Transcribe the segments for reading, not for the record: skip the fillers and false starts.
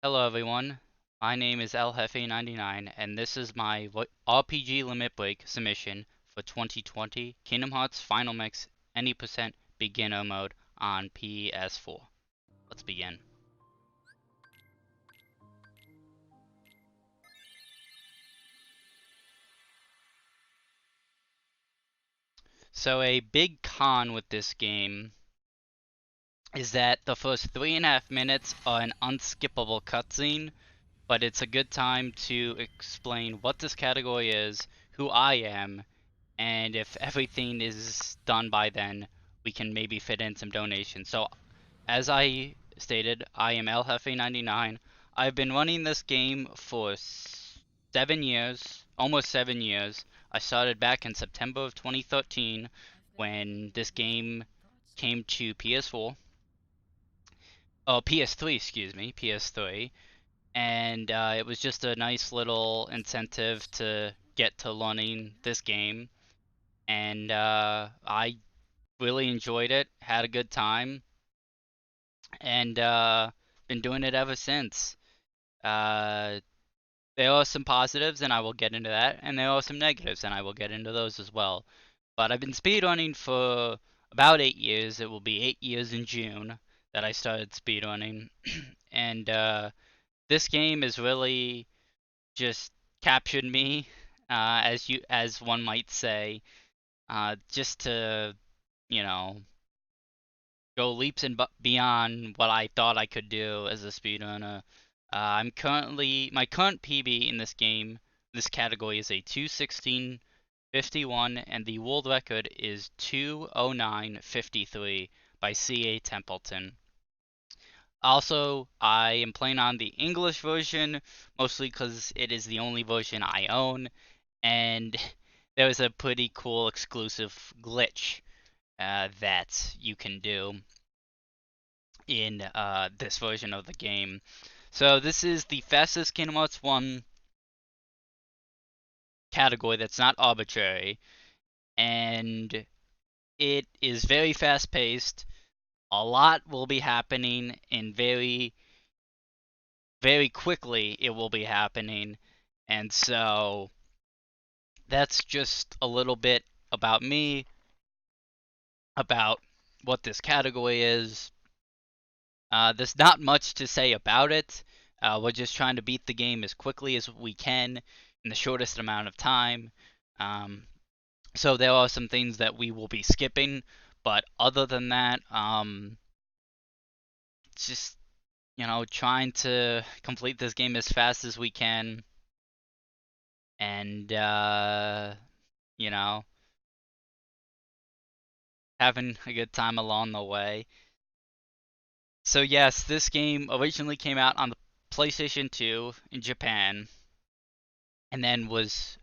Hello everyone, my name is LHefe99 and this is my RPG Limit Break submission for 2020 Kingdom Hearts Final Mix Any Percent Beginner Mode on PS4. Let's begin. So a big con with this game is that the first 3.5 minutes are an unskippable cutscene, but it's a good time to explain what this category is, who I am, and if everything is done by then, we can maybe fit in some donations. So, as I stated, I am LHefe99. I've been running this game for 7 years, almost 7 years. I started back in September of 2013 when this game came to PS4. Oh, PS3, excuse me, PS3. And it was just a nice little incentive to get to learning this game. And I really enjoyed it, had a good time, and been doing it ever since. Uh, there are some positives, and I will get into that, and there are some negatives, and I will get into those as well. But I've been speedrunning for about 8 years. It will be 8 years in June that I started speedrunning, and this game has really just captured me, as one might say, just to you know go leaps and beyond what I thought I could do as a speedrunner. My current PB in this game, this category is a 2:16:51, and the world record is 2:09:53 by C.A. Templeton. Also, I am playing on the English version, mostly because it is the only version I own, and there was a pretty cool exclusive glitch that you can do in this version of the game. So this is the fastest Kingdom Hearts 1 category that's not arbitrary, and it is very fast paced. A lot will be happening in very quickly it will be happening, and so that's just a little bit about me, about what this category is. There's not much to say about it. We're just trying to beat the game as quickly as we can in the shortest amount of time. So there are some things that we will be skipping, but other than that, it's just trying to complete this game as fast as we can, and you know having a good time along the way. So yes, this game originally came out on the PlayStation 2 in Japan, and then was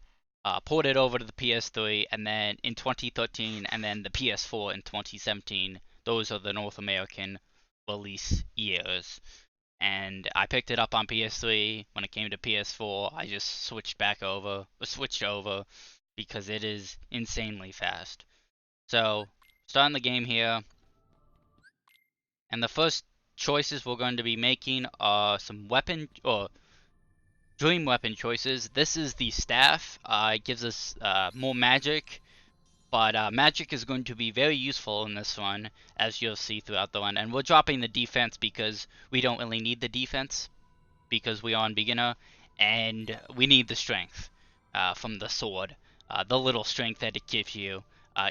ported over to the PS3, and then in 2013, and then the PS4 in 2017. Those are the North American release years. And I picked it up on PS3. When it came to PS4, I just switched over because it is insanely fast. So, starting the game here, and the first choices we're going to be making are some weapon or dream weapon choices. This is the staff. It gives us more magic, but magic is going to be very useful in this one, as you'll see throughout the run. And we're dropping the defense because we don't really need the defense, because we are on beginner, and we need the strength from the sword. The little strength that it gives you.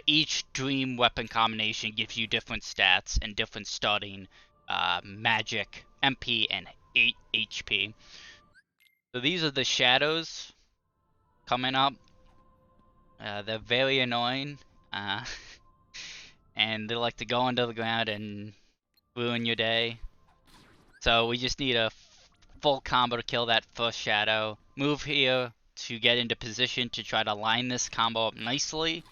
Each dream weapon combination gives you different stats and different starting magic, MP, and 8 HP. So these are the shadows coming up. They're very annoying, uh, and they like to go under the ground and ruin your day. So we just need a full combo to kill that first shadow. Move here to get into position to try to line this combo up nicely.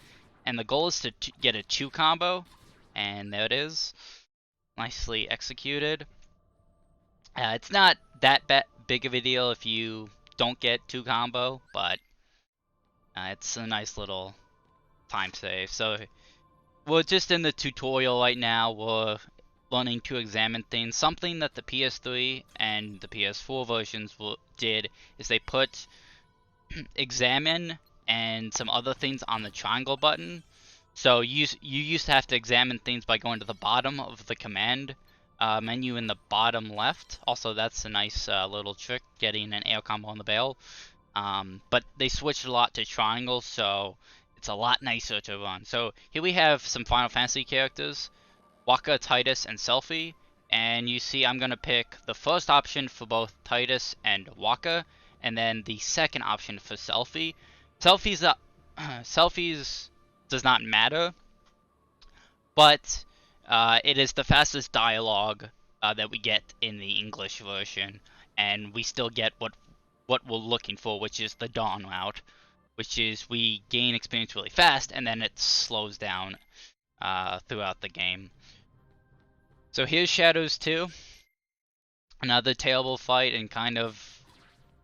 And the goal is to get a 2 combo, and there it is. Nicely executed. It's not that big of a deal if you don't get 2 combo, but it's a nice little time save. So we're just in the tutorial right now. We're learning to examine things. Something that the PS3 and the PS4 versions did is they put examine and some other things on the triangle button. So you used to have to examine things by going to the bottom of the command menu in the bottom left. Also, that's a nice little trick, getting an air combo on the barrel. But they switched a lot to triangles, so it's a lot nicer to run. So here we have some Final Fantasy characters, Waka, Titus, and Selphie. And you see I'm going to pick the first option for both Titus and Waka, and then the second option for Selphie. Selphie's does not matter, but it is the fastest dialogue that we get in the English version, and we still get what we're looking for, which is the Dawn route, which is we gain experience really fast, and then it slows down throughout the game. So here's Shadows 2, another terrible fight, and kind of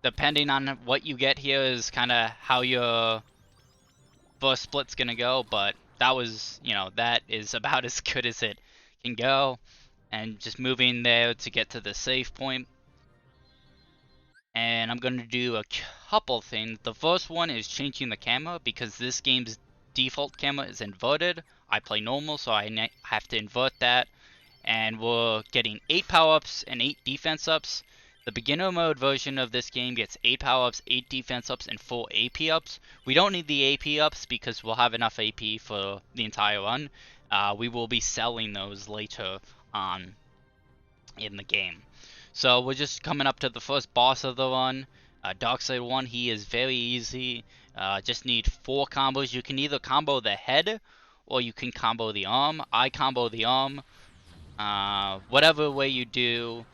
depending on what you get here is kind of how your first split's gonna go, but that was, that is about as good as it can go. And just moving there to get to the save point. And I'm gonna do a couple things. The first one is changing the camera, because this game's default camera is inverted. I play normal, so I have to invert that. And we're getting 8 power-ups and 8 defense ups. The beginner mode version of this game gets 8 power-ups, 8 defense ups, and 4 AP ups. We don't need the AP ups because we'll have enough AP for the entire run. We will be selling those later on in the game. So we're just coming up to the first boss of the run. Darkseid 1, he is very easy. Just need 4 combos. You can either combo the head or you can combo the arm. I combo the arm. Whatever way you do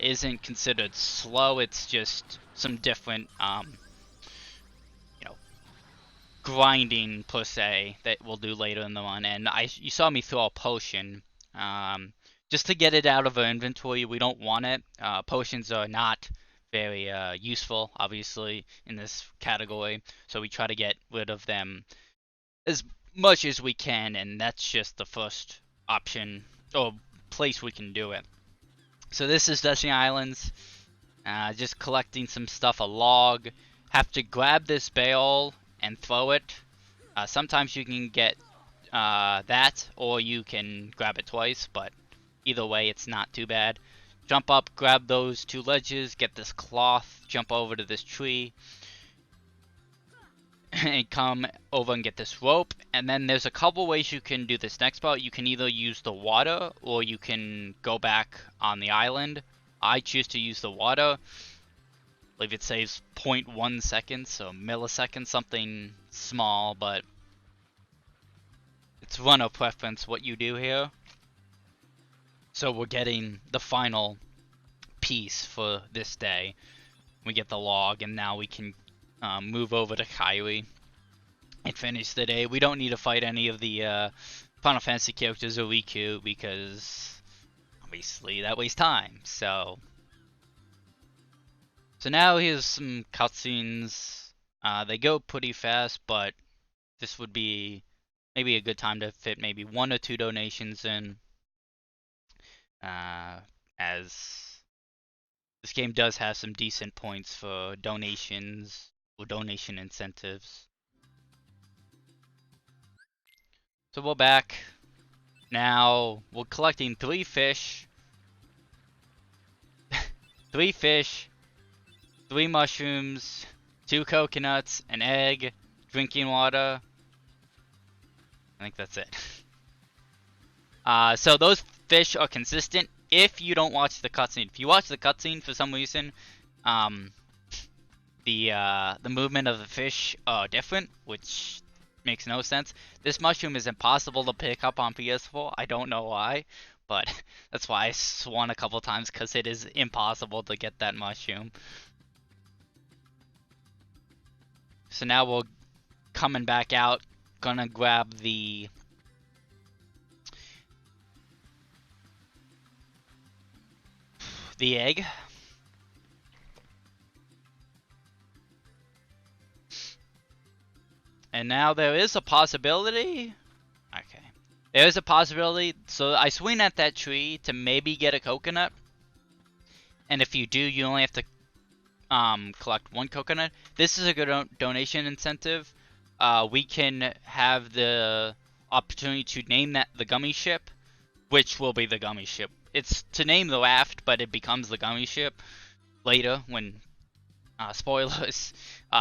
isn't considered slow. It's just some different, grinding per se that we'll do later in the run. And you saw me throw a potion, just to get it out of our inventory. We don't want it. Potions are not very useful, obviously, in this category. So we try to get rid of them as much as we can, and that's just the first option or place we can do it. So this is Destiny Islands. Just collecting some stuff, a log. Have to grab this barrel and throw it. Sometimes you can get that, or you can grab it twice, but either way it's not too bad. Jump up, grab those 2 ledges, get this cloth, jump over to this tree, and come over and get this rope. And then there's a couple ways you can do this next part. You can either use the water, or you can go back on the island. I choose to use the water. I believe it saves 0.1 seconds, so milliseconds, something small, but it's runner preference what you do here. So we're getting the final piece for this day. We get the log, and now we can move over to Kyrie and finish the day. We don't need to fight any of the Final Fantasy characters or Riku, because obviously that wastes time. So now here's some cutscenes. They go pretty fast, but this would be maybe a good time to fit maybe 1 or 2 donations in, as this game does have some decent points for donations or donation incentives. So we're back. Now we're collecting 3 fish. 3 fish, 3 mushrooms, 2 coconuts, an egg, drinking water. I think that's it. So those fish are consistent if you don't watch the cutscene. If you watch the cutscene for some reason, the movement of the fish are different, which makes no sense. This mushroom is impossible to pick up on PS4. I don't know why, but that's why I swung a couple times, because it is impossible to get that mushroom. So now we're coming back out, gonna grab the egg. And now there is a possibility. Okay. There's a possibility. So I swing at that tree to maybe get a coconut, and if you do, you only have to collect one coconut. This is a good donation incentive. We can have the opportunity to name that the gummy ship, which will be the gummy ship. It's to name the raft, but it becomes the gummy ship later when spoilers.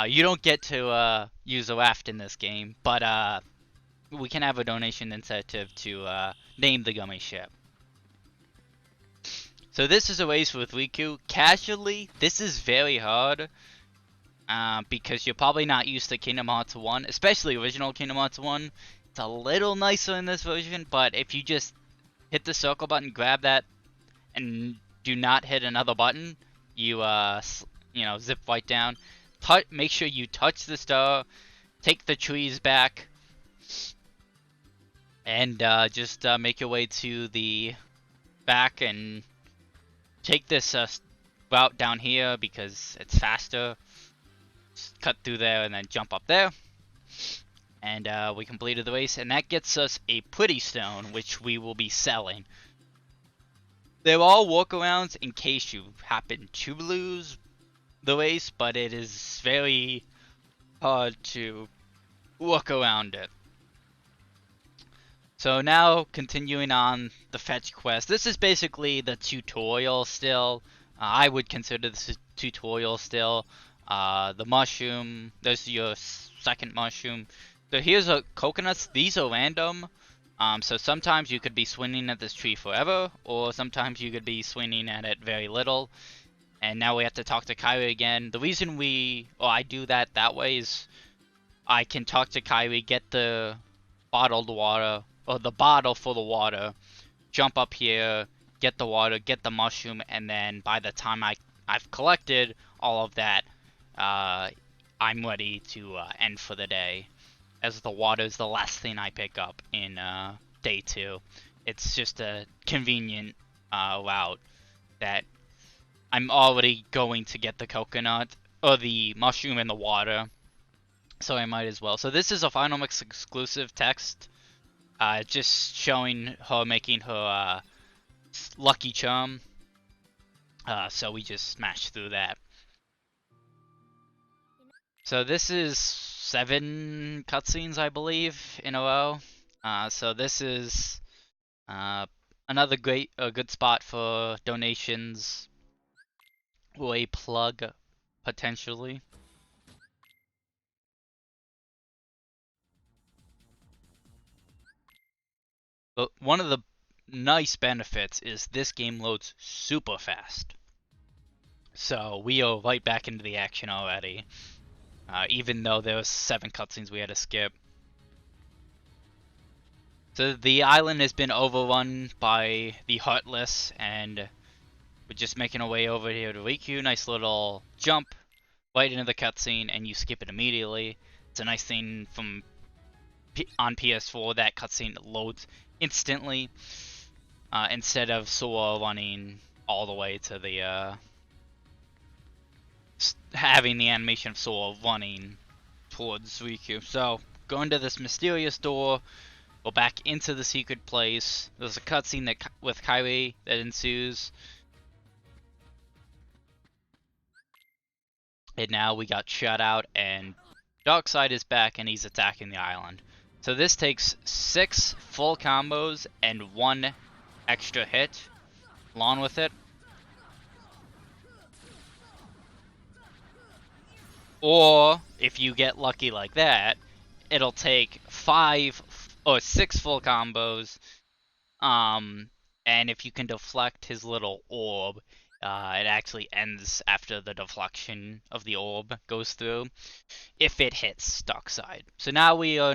You don't get to use the raft in this game, but we can have a donation incentive to name the gummy ship. So this is a race with Riku. Casually, this is very hard because you're probably not used to Kingdom Hearts 1, especially original Kingdom Hearts 1. It's a little nicer in this version, but if you just hit the circle button, grab that, and do not hit another button, you zip right down. Make sure you touch the star, take the trees back, and just make your way to the back and take this route down here because it's faster. Just cut through there and then jump up there. And we completed the race, and that gets us a pretty stone, which we will be selling. They're all workarounds in case you happen to lose the race, but it is very hard to work around it. So now, continuing on the fetch quest. This is basically the tutorial still. I would consider this a tutorial still. The mushroom, there's your second mushroom. So here's a coconuts. These are random. So sometimes you could be swinging at this tree forever, or sometimes you could be swinging at it very little. And now we have to talk to Kyrie again. The reason I do that way is I can talk to Kyrie, get the bottled water, or the bottle full of water, jump up here, get the water, get the mushroom, and then by the time I've collected all of that, I'm ready to end for the day, as the water is the last thing I pick up in day 2. It's just a convenient route that I'm already going to get the coconut, or the mushroom and the water, so I might as well. So this is a Final Mix exclusive text, just showing her making her lucky charm. So we just smashed through that. So this is 7 cutscenes, I believe, in a row. So this is another good spot for donations, or a plug, potentially. But one of the nice benefits is this game loads super fast. So we are right back into the action already. Even though there was 7 cutscenes we had to skip. So the island has been overrun by the Heartless, and we're just making our way over here to Riku. Nice little jump right into the cutscene, and you skip it immediately. It's a nice thing on PS4, that cutscene loads instantly, instead of Sora running all the way to the having the animation of Sora running towards Riku. So, go into this mysterious door, go back into the secret place. There's a cutscene with Kyrie that ensues. And now we got shut out, and Darkseid is back, and he's attacking the island. So this takes 6 full combos and 1 extra hit along with it. Or, if you get lucky like that, it'll take 5 or 6 full combos. And if you can deflect his little orb, it actually ends after the deflection of the orb goes through, if it hits Darkseid. So now we are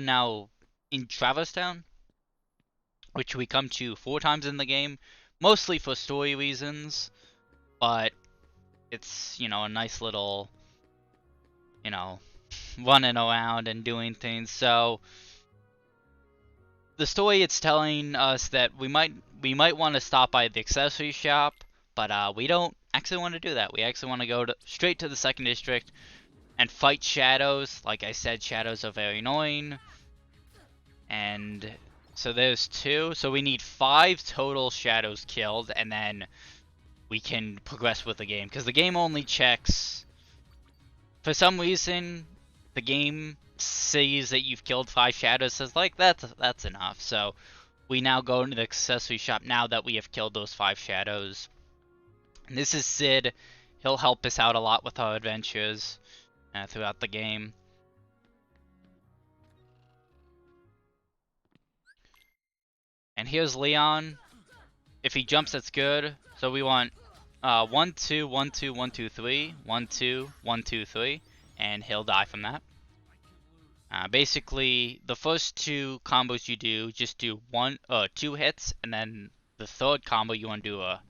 in Traverse Town, which we come to 4 times in the game, mostly for story reasons, but it's, a nice little, running around and doing things. So the story, it's telling us that we might want to stop by the accessory shop, but we don't actually want to do that. We actually want to go straight to the second district and fight shadows. Like I said, shadows are very annoying, and So there's 2. So we need 5 total shadows killed, and then we can progress with the game. Because the game only checks... For some reason, the game sees that you've killed 5 shadows, says like, that's enough. So we now go into the accessory shop now that we have killed those 5 shadows. And this is Sid. He'll help us out a lot with our adventures throughout the game. And here's Leon. If he jumps, that's good. So we want 1, 2, 1, 2, 1, 2, 3. 1, 2, 1, 2, 3. And he'll die from that. Basically, the first 2 combos you do, just do 2 hits, and then the third combo you want to do a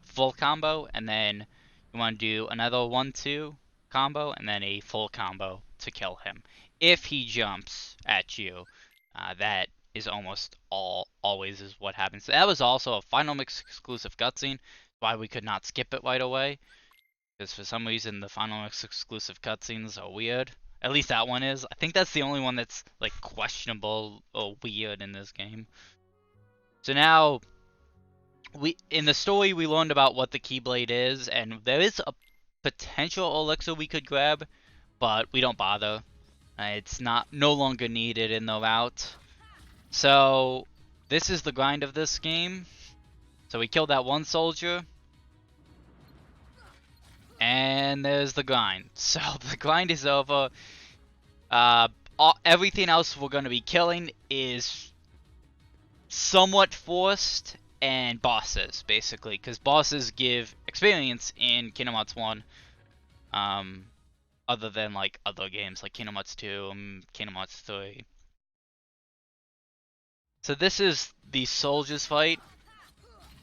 full combo, and then you want to do another 1-2 combo, and then a full combo to kill him. If he jumps at you, that is almost always is what happens. That was also a Final Mix exclusive cutscene, why we could not skip it right away, because for some reason the Final Mix exclusive cutscenes are weird. At least that one is. I think that's the only one that's like questionable or weird in this game. So now, in the story we learned about what the Keyblade is, and there is a potential elixir we could grab, but we don't bother. It's no longer needed in the route. So this is the grind of this game. So we killed that one soldier. And there's the grind. So the grind is over. Everything else we're going to be killing is somewhat forced and bosses, basically. Because bosses give experience in Kingdom Hearts 1. Other than like other games like Kingdom Hearts 2 and Kingdom Hearts 3. So this is the soldiers fight.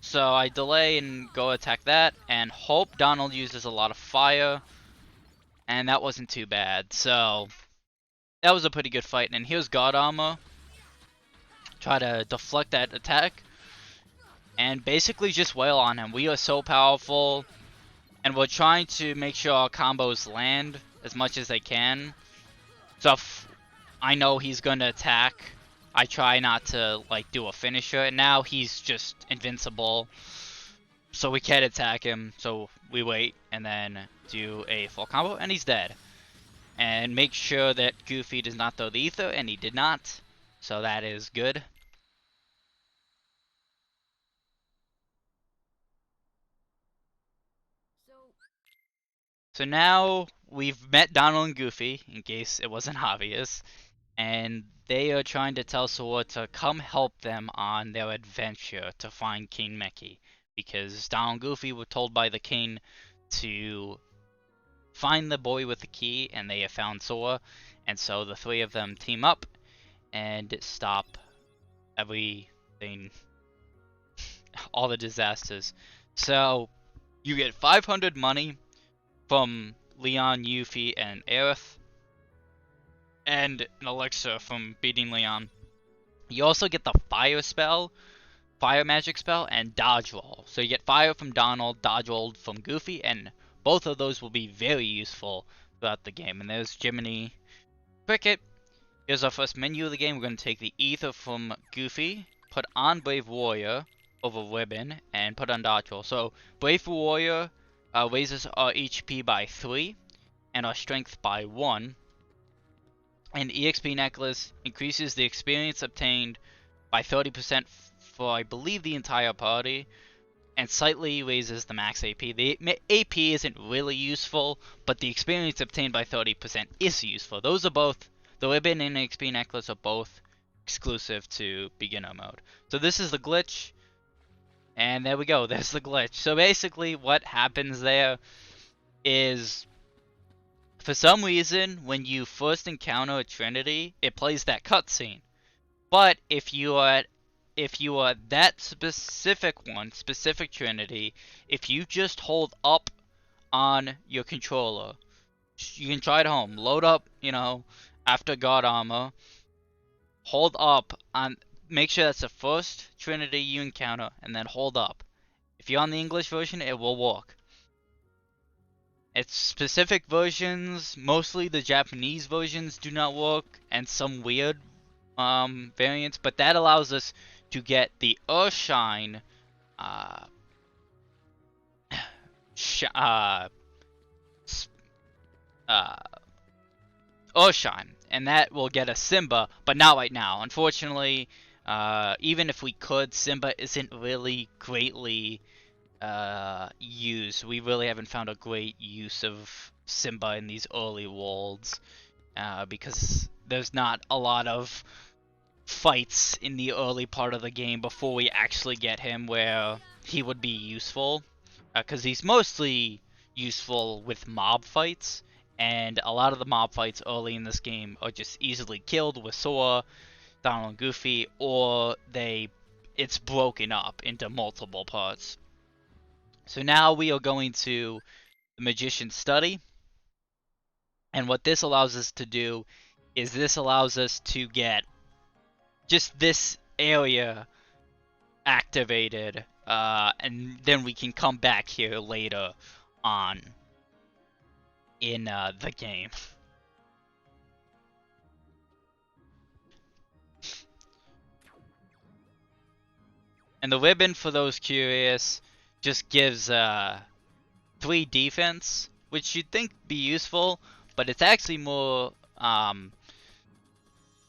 So I delay and go attack that, and hope Donald uses a lot of fire, and that wasn't too bad. So that was a pretty good fight. And here's God Armor. Try to deflect that attack, and basically just wail on him. We are so powerful, and we're trying to make sure our combos land as much as they can. So if I know he's gonna attack, I try not to like do a finisher, and now he's just invincible, so we can't attack him. So we wait and then do a full combo, and he's dead. And make sure that Goofy does not throw the ether, and he did not, so that is good. So now we've met Donald and Goofy, in case it wasn't obvious, and they are trying to tell Sora to come help them on their adventure to find King Mickey, because Donald and Goofy were told by the king to find the boy with the key, and they have found Sora, and so the 3 of them team up and stop everything, all the disasters. So you get 500 money from Leon, Yuffie, and Aerith, and an elixir from beating Leon. You also get the fire spell, fire magic spell, and dodge roll. So you get fire from Donald, dodge roll from Goofy, and both of those will be very useful throughout the game. And there's Jiminy Cricket. Here's our first menu of the game. We're going to take the ether from Goofy, put on Brave Warrior over Ribbon, and put on dodge roll. So Brave Warrior raises our HP by 3 and our strength by 1. And EXP Necklace increases the experience obtained by 30% for, I believe, the entire party, and slightly raises the max AP. The AP isn't really useful, but the experience obtained by 30% is useful. Those are both, the Ribbon and EXP Necklace are both exclusive to beginner mode. So this is the glitch. And there we go, there's the glitch. So basically what happens there is, for some reason, when you first encounter a Trinity, it plays that cutscene. But if you are that specific Trinity, if you just hold up on your controller, you can try it at home, load up, after God Armor, hold up on, make sure that's the first Trinity you encounter, and then hold up. If you're on the English version, it will work. It's specific versions, mostly the Japanese versions do not work, and some weird variants, but that allows us to get the Earthshine uh, sh uh, Earthshine, and that will get us Simba, but not right now. Unfortunately, even if we could, Simba isn't really greatly used. We really haven't found a great use of Simba in these early worlds, because there's not a lot of fights in the early part of the game before we actually get him where he would be useful, because he's mostly useful with mob fights, and a lot of the mob fights early in this game are just easily killed with Sora, Donald, and Goofy, or it's broken up into multiple parts. So now we are going to the Magician's Study, and what this allows us to do is this allows us to get just this area activated, and then we can come back here later on in the game. And the ribbon, for those curious, just gives 3 defense, which you'd think be useful, but it's actually more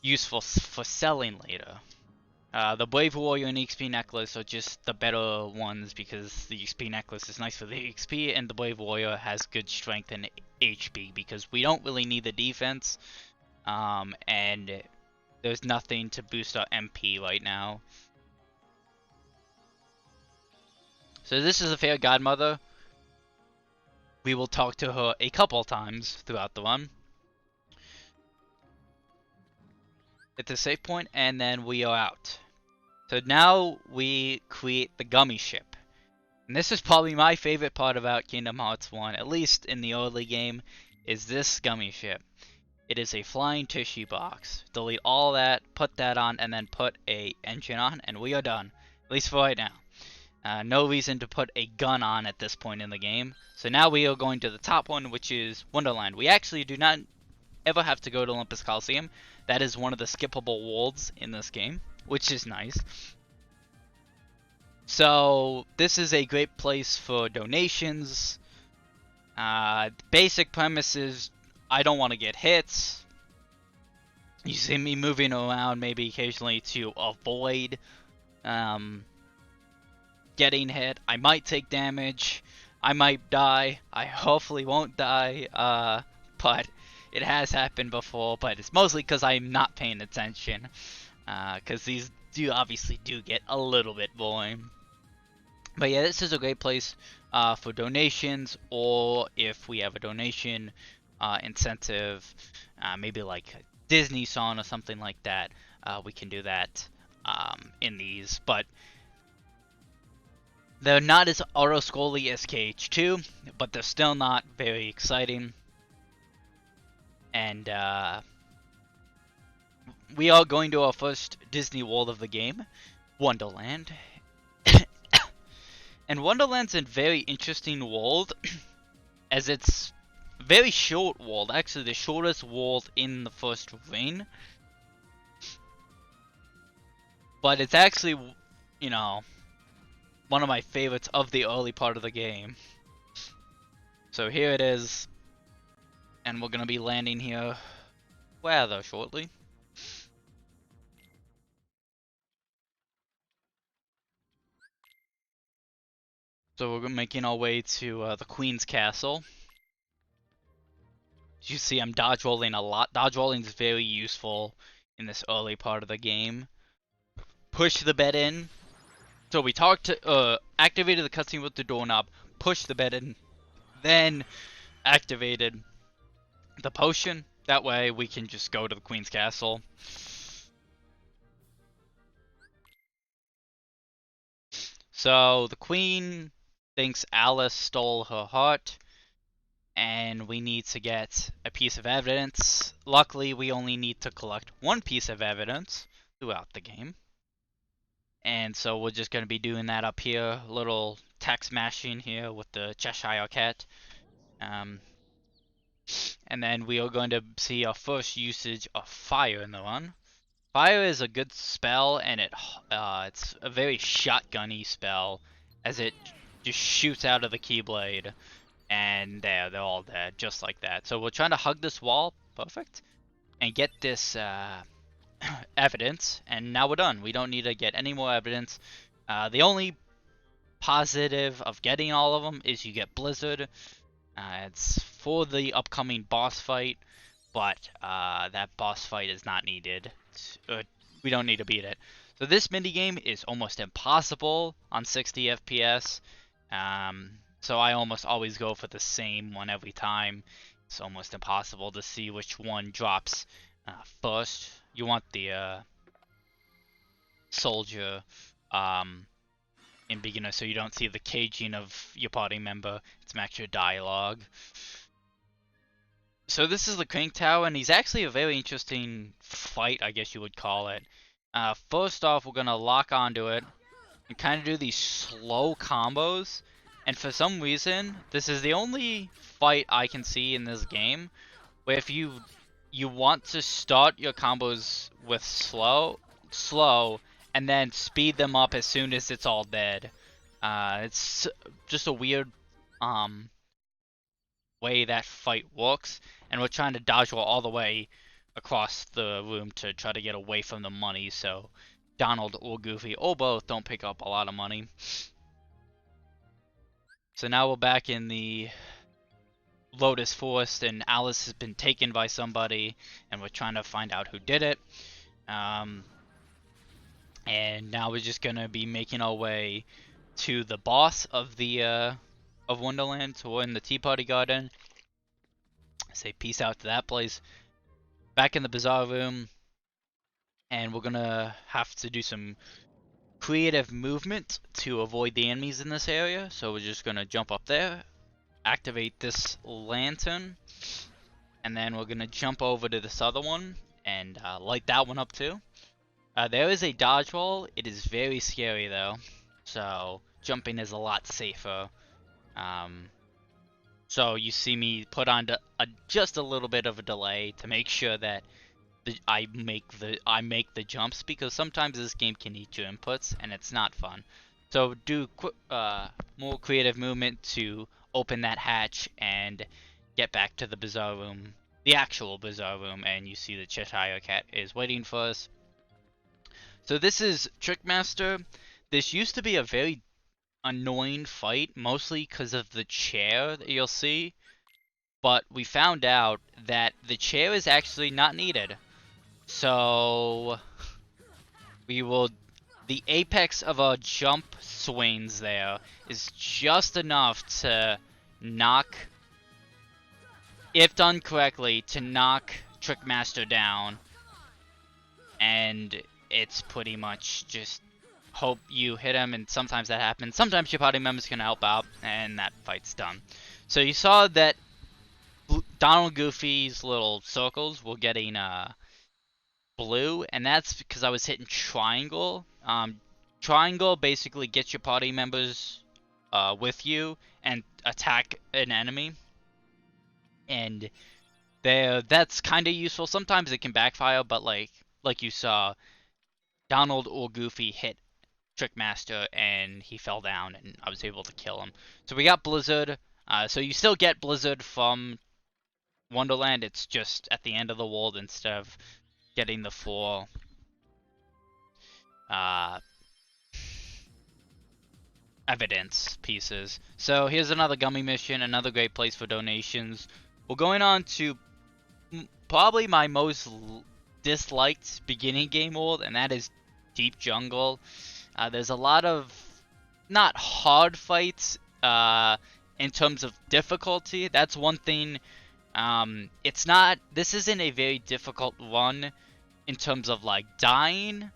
useful for selling later. The Brave Warrior and XP Necklace are just the better ones because the XP Necklace is nice for the XP, and the Brave Warrior has good strength and HP because we don't really need the defense, and there's nothing to boost our MP right now. So this is a Fairy Godmother. We will talk to her a couple times throughout the run. Hit the save point, and then we are out. So now we create the Gummy Ship. And this is probably my favorite part about Kingdom Hearts 1, at least in the early game, is this Gummy Ship. It is a flying tissue box. Delete all that, put that on, and then put a engine on, and we are done. At least for right now. No reason to put a gun on at this point in the game. So now we are going to the top one, which is Wonderland. We actually do not ever have to go to Olympus Coliseum. That is one of the skippable worlds in this game, which is nice. So this is a great place for donations. Basic premise is I don't want to get hits. You see me moving around maybe occasionally to avoid getting hit. I might take damage. I might die. I hopefully won't die. But it has happened before. But it's mostly because I'm not paying attention. Because these obviously do get a little bit boring. But yeah, this is a great place for donations, or if we have a donation incentive, maybe like a Disney song or something like that, we can do that in these. But they're not as auto-scrolly as KH2, but they're still not very exciting. And we are going to our first Disney World of the game, Wonderland. And Wonderland's a very interesting world, as it's a very short world, actually the shortest world in the first ring. But it's actually, you know, one of my favorites of the early part of the game. So here it is, and we're gonna be landing here rather shortly. So we're making our way to the Queen's Castle. As you see, I'm dodge rolling a lot. Dodge rolling is very useful in this early part of the game. Push the bed in. So we activated the cutscene with the doorknob, pushed the bed in, then activated the potion. That way we can just go to the Queen's Castle. So the Queen thinks Alice stole her heart, and we need to get a piece of evidence. Luckily, we only need to collect one piece of evidence throughout the game. And so we're just going to be doing that up here, little text mashing here with the Cheshire Cat. And then we are going to see our first usage of fire in the run. Fire is a good spell, and it's a very shotgunny spell, as it just shoots out of the Keyblade, and they're all dead, just like that. So we're trying to hug this wall, perfect, and get this evidence, and now we're done. We don't need to get any more evidence. The only positive of getting all of them is you get Blizzard. It's for the upcoming boss fight, but that boss fight is not needed. We don't need to beat it. So this minigame is almost impossible on 60 FPS. So I almost always go for the same one every time. It's almost impossible to see which one drops first. You want the soldier in beginner, so you don't see the caging of your party member. It's extra dialogue. So this is the Crank Tower, and he's actually a very interesting fight, I guess you would call it. First off, we're gonna lock onto it and kind of do these slow combos. And for some reason, this is the only fight I can see in this game where if you want to start your combos with slow, and then speed them up as soon as it's all dead. It's just a weird way that fight works, and we're trying to dodge roll all the way across the room to try to get away from the money, so Donald or Goofy or both don't pick up a lot of money. So now we're back in the Lotus Forest, and Alice has been taken by somebody, and we're trying to find out who did it. And now we're just gonna be making our way to the boss of the of Wonderland. So we're in the Tea Party Garden. Say peace out to that place. Back in the Bazaar Room, and we're gonna have to do some creative movement to avoid the enemies in this area. So we're just gonna jump up there, activate this lantern, and then we're gonna jump over to this other one and light that one up too. There is a dodge roll. It is very scary though, so jumping is a lot safer. So you see me put on just a little bit of a delay to make sure that I make the jumps, because sometimes this game can eat your inputs and it's not fun. So do more creative movement to open that hatch and get back to the Bazaar Room, the actual Bazaar Room, and you see the Cheshire Cat is waiting for us. So this is Trickmaster. This used to be a very annoying fight, mostly because of the chair that you'll see, but we found out that the chair is actually not needed. So the apex of our jump swings there is just enough to knock, if done correctly, to knock Trickmaster down, and it's pretty much just hope you hit him, and sometimes that happens. Sometimes your party members can help out, and that fight's done. So you saw that Donald Goofy's little circles were getting blue, and that's because I was hitting triangle. Triangle basically gets your party members with you and attack an enemy, and that's kind of useful. Sometimes it can backfire, but like you saw, Donald or Goofy hit Trickmaster and he fell down, and I was able to kill him. So we got Blizzard. So you still get Blizzard from Wonderland. It's just at the end of the world instead of getting the full evidence pieces. So here's another gummy mission, another great place for donations. We're going on to probably my most disliked beginning game world, and that is Deep Jungle. There's a lot of not hard fights in terms of difficulty. That's one thing. This isn't a very difficult run in terms of like dying.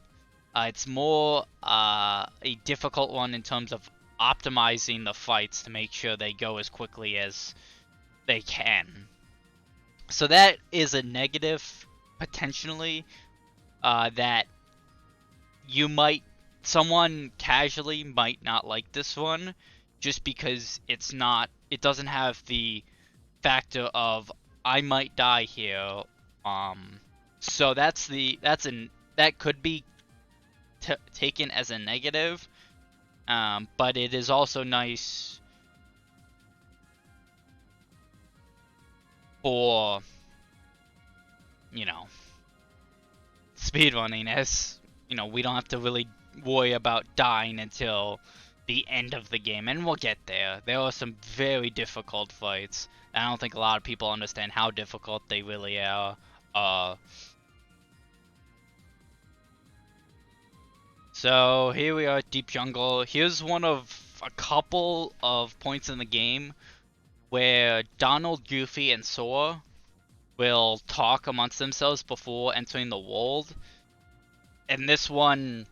It's more a difficult one in terms of optimizing the fights to make sure they go as quickly as they can. So that is a negative potentially, that someone casually might not like this one just because it doesn't have the factor of I might die here. So that's an that could be taken as a negative, but it is also nice for, you know, speedrunning, as, you know, we don't have to really worry about dying until the end of the game, and we'll get there. There are some very difficult fights. I don't think a lot of people understand how difficult they really are. So here we are at Deep Jungle. Here's one of a couple of points in the game where Donald, Goofy, and Sora will talk amongst themselves before entering the world. And this one,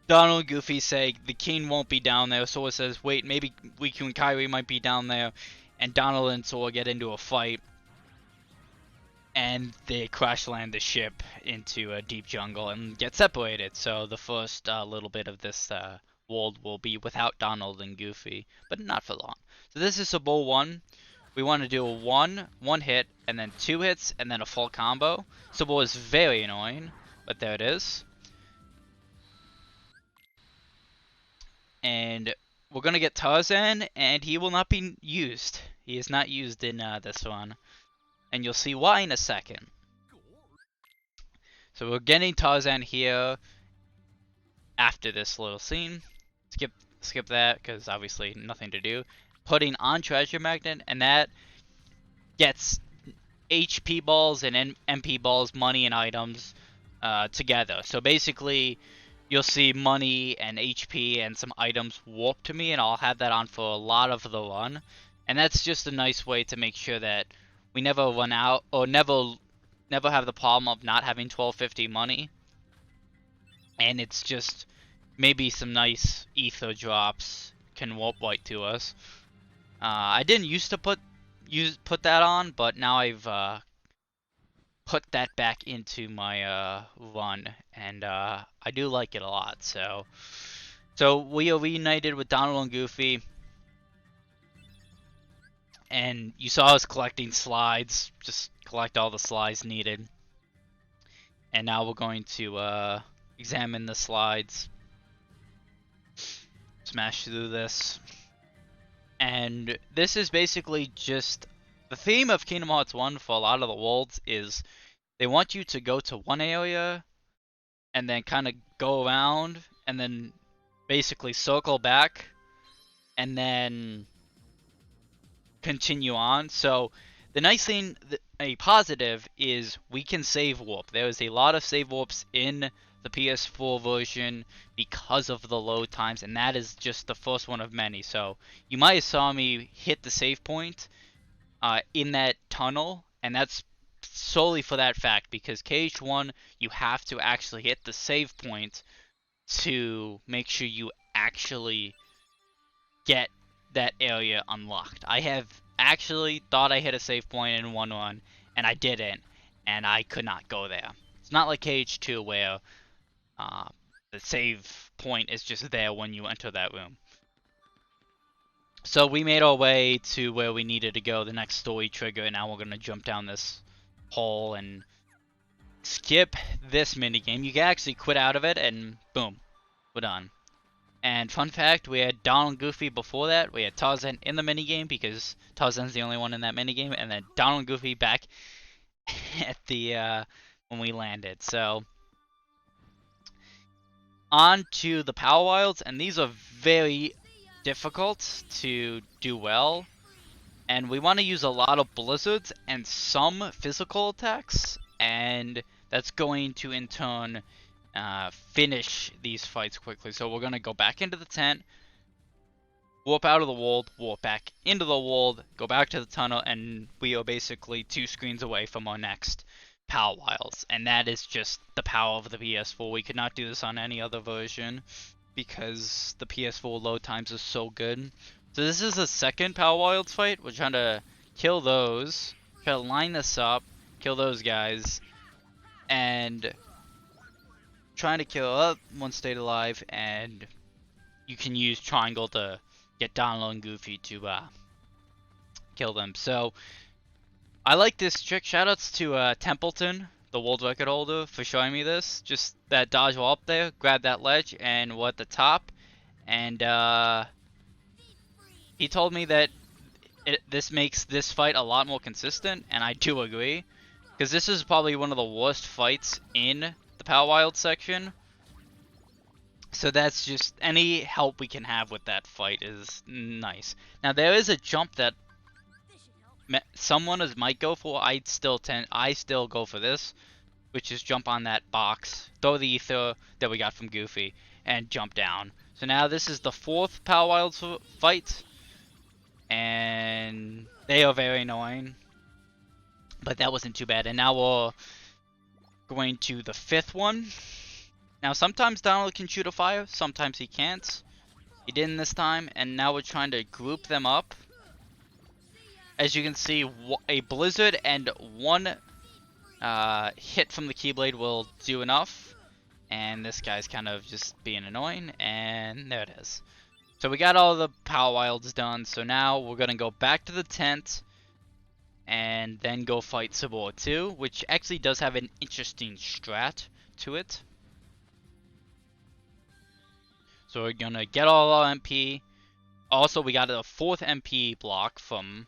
Donald and Goofy say the king won't be down there. Sora says, wait, maybe Riku and Kairi might be down there. And Donald and Sora get into a fight. And they crash land the ship into a deep jungle and get separated. So the first little bit of this world will be without Donald and Goofy, but not for long. So this is Sabo 1. We want to do a one hit, and then 2 hits, and then a full combo. Sabo is very annoying, but there it is. And we're going to get Tarzan, and he will not be used. He is not used in this one. And you'll see why in a second. So we're getting Tarzan here after this little scene. Skip that, because obviously nothing to do. Putting on Treasure Magnet, and that gets HP balls and MP balls, money and items together. So basically, you'll see money and HP and some items warp to me, and I'll have that on for a lot of the run. And that's just a nice way to make sure that we never run out, or never have the problem of not having 1250 money. And it's just maybe some nice ether drops can warp right to us. I didn't used to put that on, but now I've put that back into my run, and I do like it a lot. So we are reunited with Donald and Goofy. And you saw us collecting slides, just collect all the slides needed. And now we're going to examine the slides. Smash through this. And this is basically just the theme of Kingdom Hearts 1 for a lot of the worlds is they want you to go to one area and then kind of go around and then basically circle back and then continue on. So the nice thing, a positive, is we can save warp. There is a lot of save warps in the PS4 version because of the load times, and that is just the first one of many. So you might have saw me hit the save point in that tunnel, and that's solely for that fact, because KH1 you have to actually hit the save point to make sure you actually get that area unlocked. I have actually thought I hit a save point in one run, and I didn't, and I could not go there. It's not like KH2 where the save point is just there when you enter that room. So we made our way to where we needed to go, the next story trigger, and now we're going to jump down this hole and skip this minigame. You can actually quit out of it, and boom, we're done. And fun fact, we had Donald and Goofy before that. We had Tarzan in the minigame because Tarzan's the only one in that minigame. And then Donald and Goofy back at the when we landed. So on to the Power Wilds, and these are very difficult to do well. And we want to use a lot of blizzards and some physical attacks, and that's going to in turn finish these fights quickly. So we're going to go back into the tent, warp out of the world, warp back into the world, go back to the tunnel, and we are basically 2 screens away from our next Power Wilds. And that is just the power of the PS4. We could not do this on any other version because the PS4 load times are so good. So this is the second Power Wilds fight. We're trying to kill those, try to line this up, kill those guys, and trying to kill one stayed alive, and you can use triangle to get Donald and Goofy to kill them. So I like this trick. Shoutouts to Templeton, the world record holder, for showing me this. Just that dodge while up there, grab that ledge, and we're at the top. And he told me that this makes this fight a lot more consistent, and I do agree. Because this is probably one of the worst fights in the Power Wild section. So that's just, any help we can have with that fight is nice. Now there is a jump that someone might go for. I still go for this, which is jump on that box, throw the ether that we got from Goofy, and jump down. So now this is the 4th Power Wilds fight, and they are very annoying, but that wasn't too bad. And now we're going to the 5th one. Now sometimes Donald can shoot a fire, sometimes he can't. He didn't this time, and now we're trying to group them up. As you can see, a blizzard and one hit from the Keyblade will do enough. And this guy's kind of just being annoying, and there it is. So we got all the Power Wilds done, so now we're going to go back to the tent and then go fight Sabor 2, which actually does have an interesting strat to it. So we're going to get all our MP. Also, we got a 4th MP block from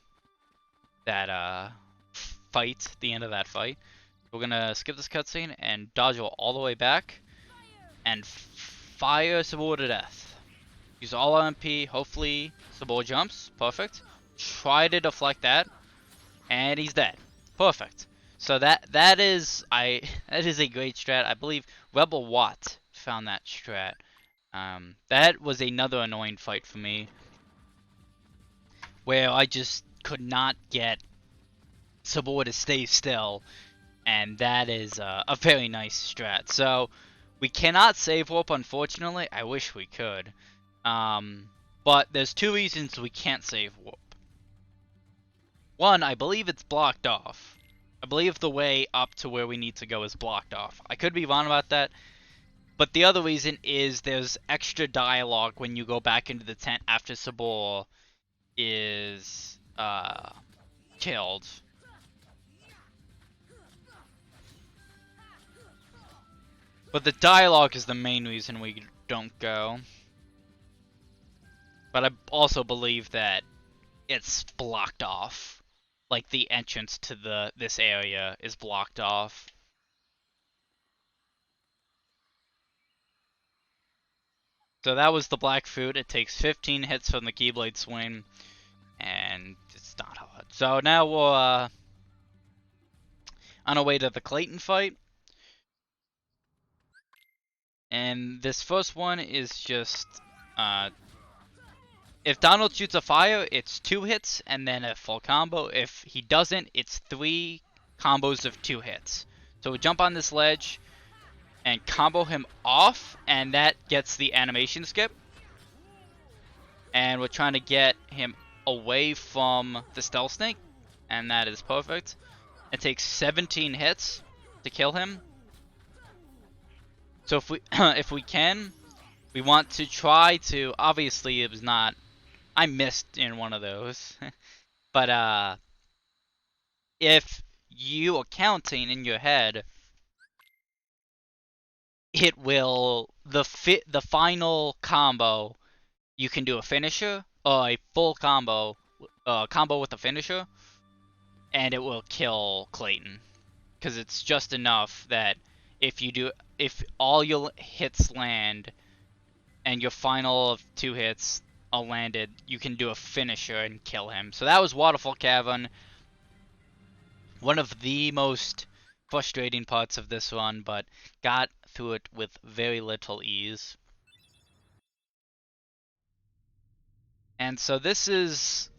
that fight, the end of that fight. We're going to skip this cutscene and dodge all the way back and fire Sabor to death. Use all our MP, hopefully Sabor jumps, perfect. Try to deflect that, and he's dead. Perfect. So that is a great strat. I believe Rebel Watt found that strat. That was another annoying fight for me, where I just could not get Sabor to stay still, and that is a very nice strat. So we cannot save warp, unfortunately. I wish we could. But there's 2 reasons we can't save warp. One, I believe it's blocked off. I believe the way up to where we need to go is blocked off. I could be wrong about that. But the other reason is there's extra dialogue when you go back into the tent after Sabor is killed. But the dialogue is the main reason we don't go. But I also believe that it's blocked off. Like the entrance to this area is blocked off. So that was the black fruit. It takes 15 hits from the Keyblade swing, and it's not hard. So now we're on our way to the Clayton fight. And this first one is just, if Donald shoots a fire, it's 2 hits and then a full combo. If he doesn't, it's 3 combos of 2 hits. So we jump on this ledge and combo him off, and that gets the animation skip. And we're trying to get him away from the Stealth Snake, and that is perfect. It takes 17 hits to kill him. So if we if we can, we want to try to, obviously it was not, I missed in one of those. But if you are counting in your head, it will, the final combo, you can do a finisher or a full combo with a finisher, and it will kill Clayton, because it's just enough that if all your hits land and your final of 2 hits are landed, you can do a finisher and kill him. So that was Waterfall Cavern, one of the most frustrating parts of this run, but got through it with very little ease. And so this is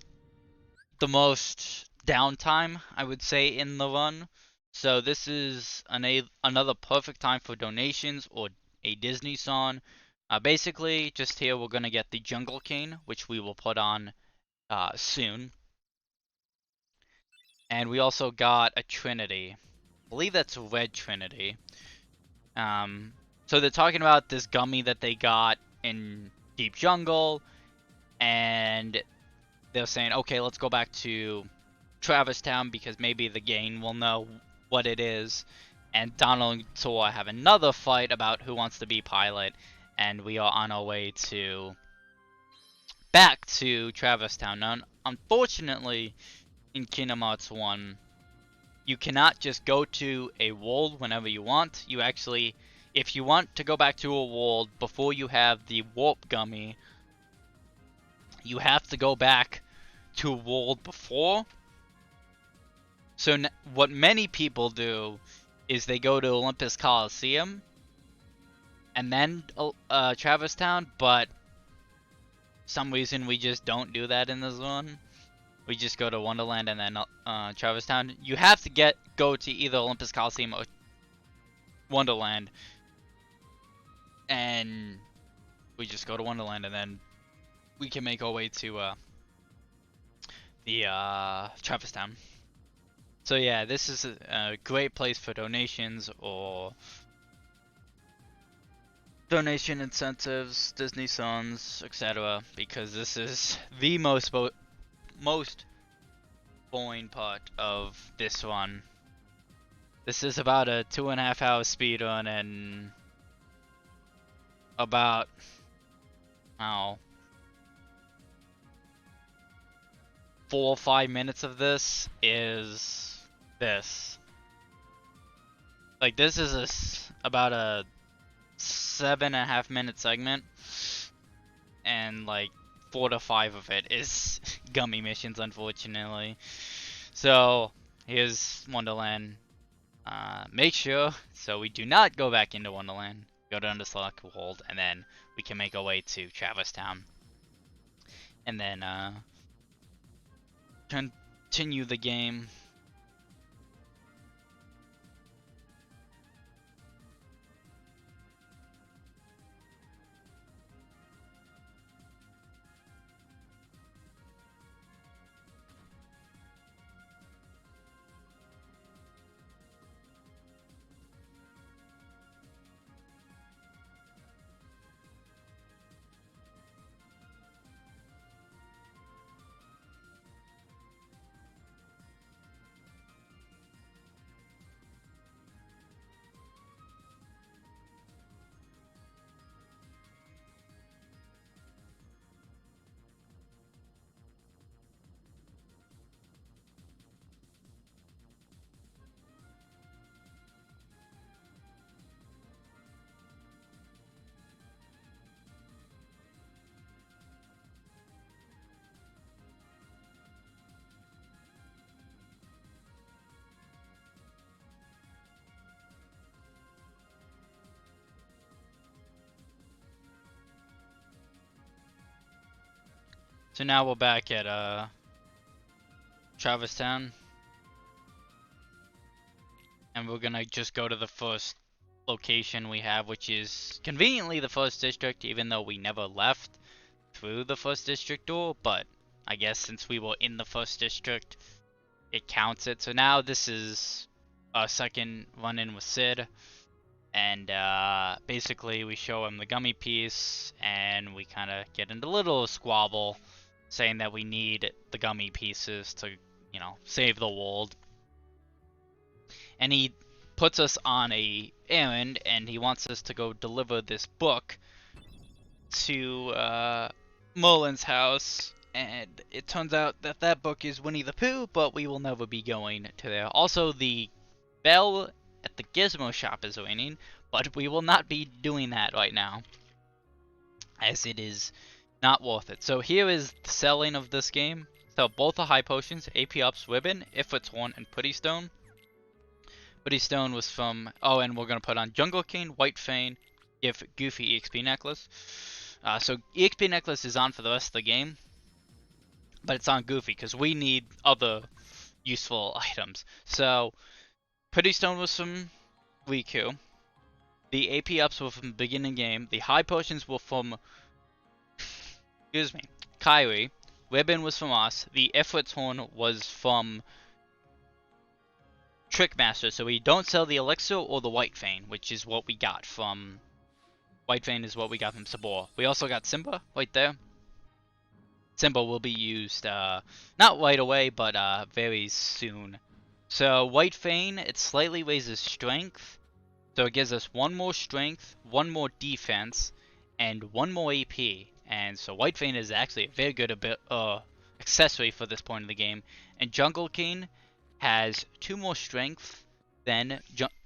the most downtime, I would say, in the run. So this is another perfect time for donations or a Disney song. Basically, just here we're going to get the Jungle Cane, which we will put on soon. And we also got a Trinity. I believe that's a Red Trinity. So they're talking about this gummy that they got in Deep Jungle, and they're saying, okay, let's go back to Travis Town because maybe the gang will know what it is. and Donald and Sora have another fight about who wants to be pilot, and we are on our way to back to Traverse Town. Now, unfortunately, in Kingdom Hearts 1, you cannot just go to a world whenever you want. You actually, if you want to go back to a world before you have the Warp Gummy, you have to go back to a world before. So what many people do is they go to Olympus Coliseum and then Traverse Town, but some reason we just don't do that in this one. We just go to Wonderland and then Traverse Town. You have to go to either Olympus Coliseum or Wonderland, and we just go to Wonderland, and then we can make our way to the Traverse Town. So yeah, this is a great place for donations or donation incentives, Disney songs, etc. Because this is the most boring part of this one. This is about a 2.5 hour speedrun, and about 4 or 5 minutes of this is this. Like, this is about a 7.5 minute segment, and like 4 to 5 of it is gummy missions, unfortunately. So here's Wonderland. Make sure so we do not go back into Wonderland. Go to Underselect World, and then we can make our way to Traverse Town, and then continue the game. So now we're back at Traverse Town, and we're gonna just go to the first location we have, which is conveniently the first district, even though we never left through the first district door. But I guess since we were in the first district, it counts it. So now this is our second run-in with Sid, and basically we show him the gummy piece, and we kind of get into a little squabble, saying that we need the gummy pieces to, you know, save the world. And he puts us on a errand, and he wants us to go deliver this book to Merlin's house. And it turns out that that book is Winnie the Pooh, but we will never be going to there. Also, the bell at the Gizmo shop is ringing, but we will not be doing that right now, as it is not worth it. So here is the selling of this game. So both the high potions, AP Ups, Ribbon, Ifrit's Horn, and Putty Stone. Putty Stone was from, oh, and we're going to put on Jungle King, White Fang, give Goofy EXP Necklace. So EXP Necklace is on for the rest of the game, but it's on Goofy because we need other useful items. So Putty Stone was from Riku. The AP Ups were from the beginning game. The high potions were from Kyrie. Ribbon was from us. The Ifrit's Horn was from Trickmaster. So we don't sell the Elixir or the White Fang, which is what we got from... White Fang is what we got from Sabor. We also got Simba right there. Simba will be used, not right away, but very soon. So White Fang, it slightly raises strength, so it gives us one more strength, one more defense, and one more AP. And so White Fang is actually a very good accessory for this point of the game. And Jungle King has two more strength than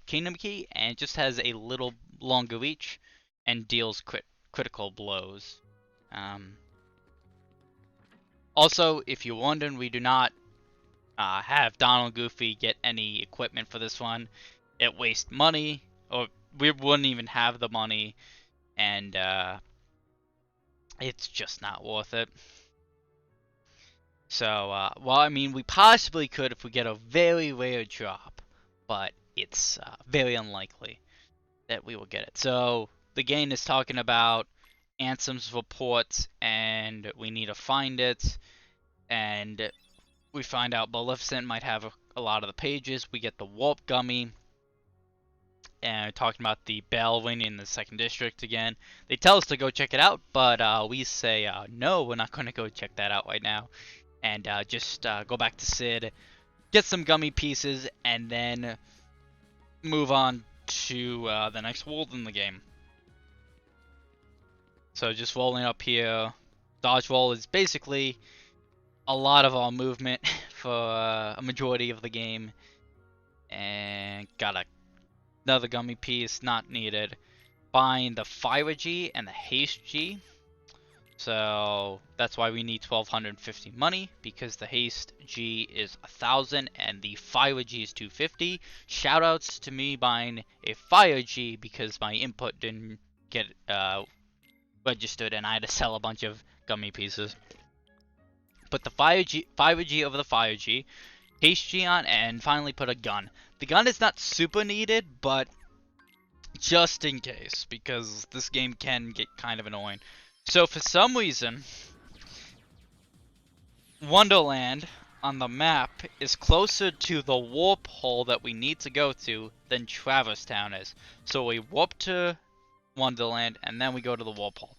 Kingdom Key, and just has a little longer reach and deals critical blows. Also, if you're wondering, we do not have Donald Goofy get any equipment for this one. It wastes money, or we wouldn't even have the money, and it's just not worth it. So, well, I mean, we possibly could if we get a very rare drop, but it's very unlikely that we will get it. So, the game is talking about Ansem's reports, and we need to find it, and we find out Maleficent might have a lot of the pages. We get the Warp Gummy, and talking about the bell ringing in the 2nd District again. They tell us to go check it out, but we say, no, we're not going to go check that out right now. And just go back to Sid, get some gummy pieces, and then move on to the next world in the game. So just rolling up here, dodge roll is basically a lot of our movement for a majority of the game. And got another gummy piece, not needed. Buying the Fire G and the Haste G. So that's why we need 1250 money, because the Haste G is 1000 and the Fire G is 250. Shoutouts to me buying a Fire G because my input didn't get registered and I had to sell a bunch of gummy pieces. Put the Fire G over the Fire G, Haste G on, and finally put a gun. The gun is not super needed, but just in case, because this game can get kind of annoying. So for some reason, Wonderland on the map is closer to the warp hole that we need to go to than Traverse Town is. So we warp to Wonderland and then we go to the warp hole.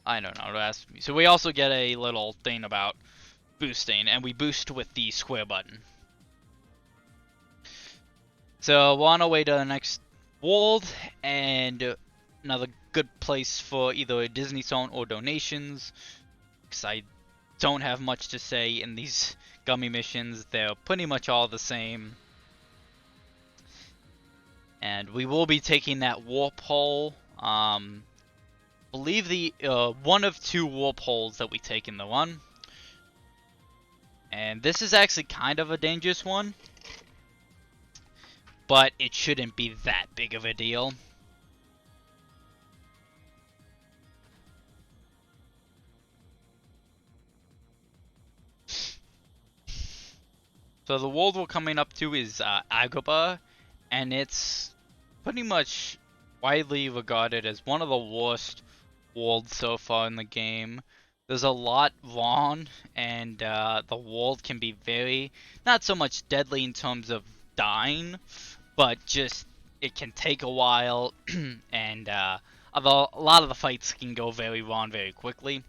I don't know, that's me. So we also get a little thing about boosting, and we boost with the square button. So we're on our way to the next world, and another good place for either a Disney Zone or donations, because I don't have much to say in these gummy missions. They're pretty much all the same. And we will be taking that warp hole. Believe the one of 2 warp holes that we take in the run. And this is actually kind of a dangerous one, but it shouldn't be that big of a deal. So the world we're coming up to is Agrabah, and it's pretty much widely regarded as one of the worst worlds so far in the game. There's a lot wrong, and the world can be very, not so much deadly in terms of dying, but just it can take a while, and a lot of the fights can go very wrong very quickly,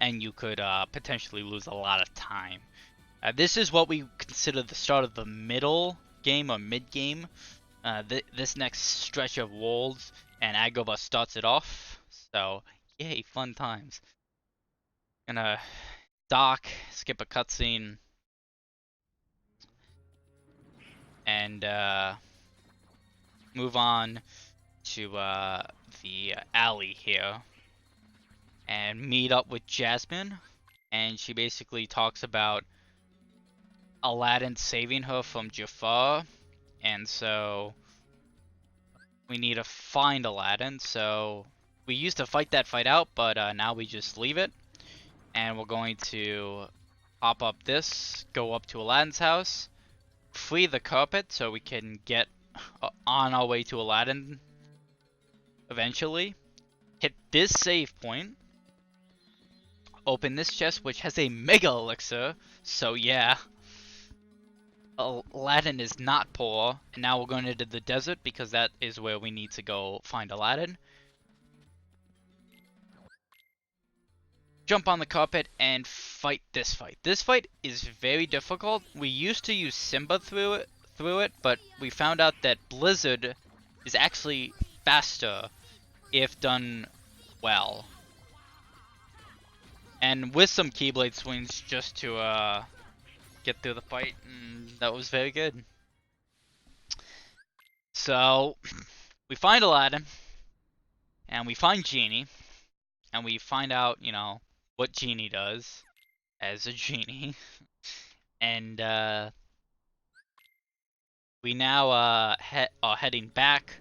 and you could potentially lose a lot of time. This is what we consider the start of the middle game or mid-game. This next stretch of worlds, and Agrabah starts it off. So, yay, fun times. Gonna dock, skip a cutscene, and move on to the alley here, and meet up with Jasmine. And she basically talks about Aladdin saving her from Jafar, and so we need to find Aladdin. So we used to fight that fight out, but now we just leave it, and we're going to hop up this, go up to Aladdin's house, free the carpet so we can get on our way to Aladdin eventually, hit this save point, open this chest which has a mega elixir, so yeah, Aladdin is not poor. And now we're going into the desert because that is where we need to go find Aladdin. jump on the carpet and fight this fight. This fight is very difficult. We used to use Simba through it, but we found out that Blizzard is actually faster if done well. And with some Keyblade swings just to get through the fight, and that was very good. So, we find Aladdin, and we find Genie, and we find out, you know, what Genie does as a genie. And we now are heading back,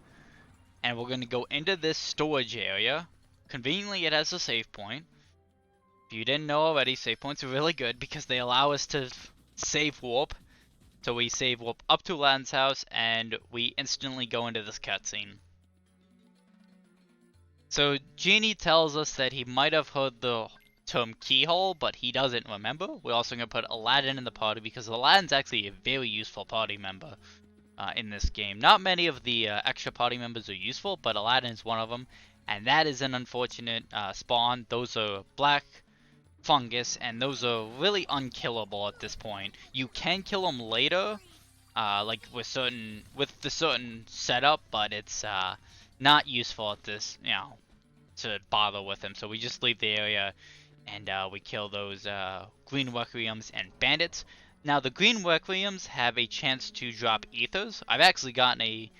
and we're gonna go into this storage area. Conveniently, it has a save point. If you didn't know already, save points are really good because they allow us to save warp. So we save warp up to Aladdin's house, and we instantly go into this cutscene. So Genie tells us that he might have heard the term keyhole, but he doesn't remember. We're also going to put Aladdin in the party because Aladdin's actually a very useful party member in this game. Not many of the extra party members are useful, but Aladdin is one of them. And that is an unfortunate spawn. Those are black fungus, and those are really unkillable at this point. You can kill them later, like with the certain setup, but it's not useful at this, you know, to bother with them. So we just leave the area, and we kill those green requiems and bandits. Now the green requiems have a chance to drop ethers. I've actually gotten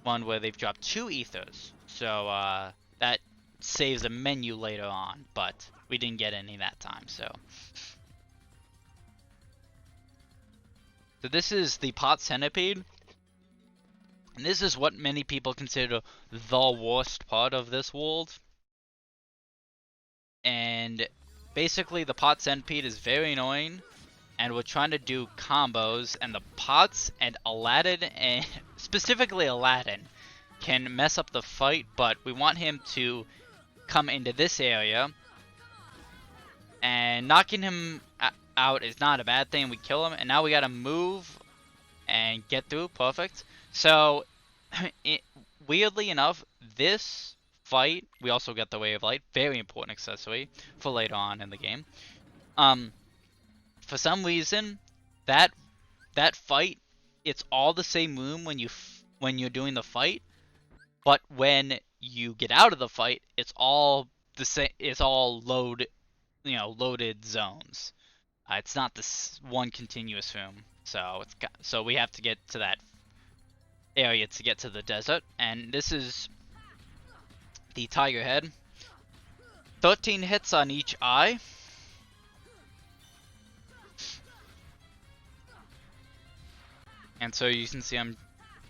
one where they've dropped 2 ethers, so that saves a menu later on, but we didn't get any that time. So this is the pot centipede, and this is what many people consider the worst part of this world. And basically the pot centipede is very annoying, and we're trying to do combos, and the pots and Aladdin, and specifically Aladdin, can mess up the fight, but we want him to come into this area, and knocking him out is not a bad thing. We kill him, and now we gotta move and get through. Perfect. So weirdly enough, this fight, we also get the Way of Light, very important accessory for later on in the game. For some reason, that fight, it's all the same room when you're doing the fight, but when you get out of the fight, it's all the same. It's all loaded zones. It's not this one continuous room. So we have to get to that area to get to the desert, and this is the tiger head. 13 hits on each eye. And so you can see I'm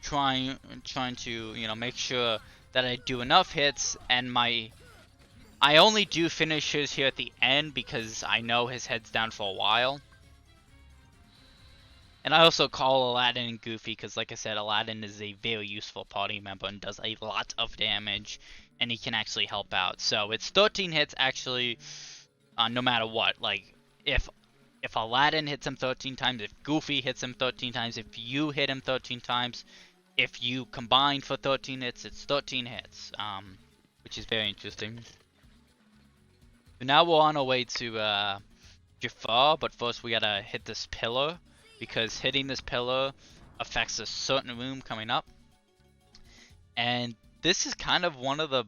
trying to, you know, make sure that I do enough hits, and I only do finishes here at the end because I know his head's down for a while. And I also call Aladdin and Goofy because, like I said, Aladdin is a very useful party member and does a lot of damage, and he can actually help out. So it's 13 hits actually, no matter what. Like, if Aladdin hits him 13 times, if Goofy hits him 13 times, if you hit him 13 times, if you combine for 13 hits, it's 13 hits, which is very interesting. So now we're on our way to Jafar, but first we gotta hit this pillar, because hitting this pillar affects a certain room coming up. And this is kind of one of the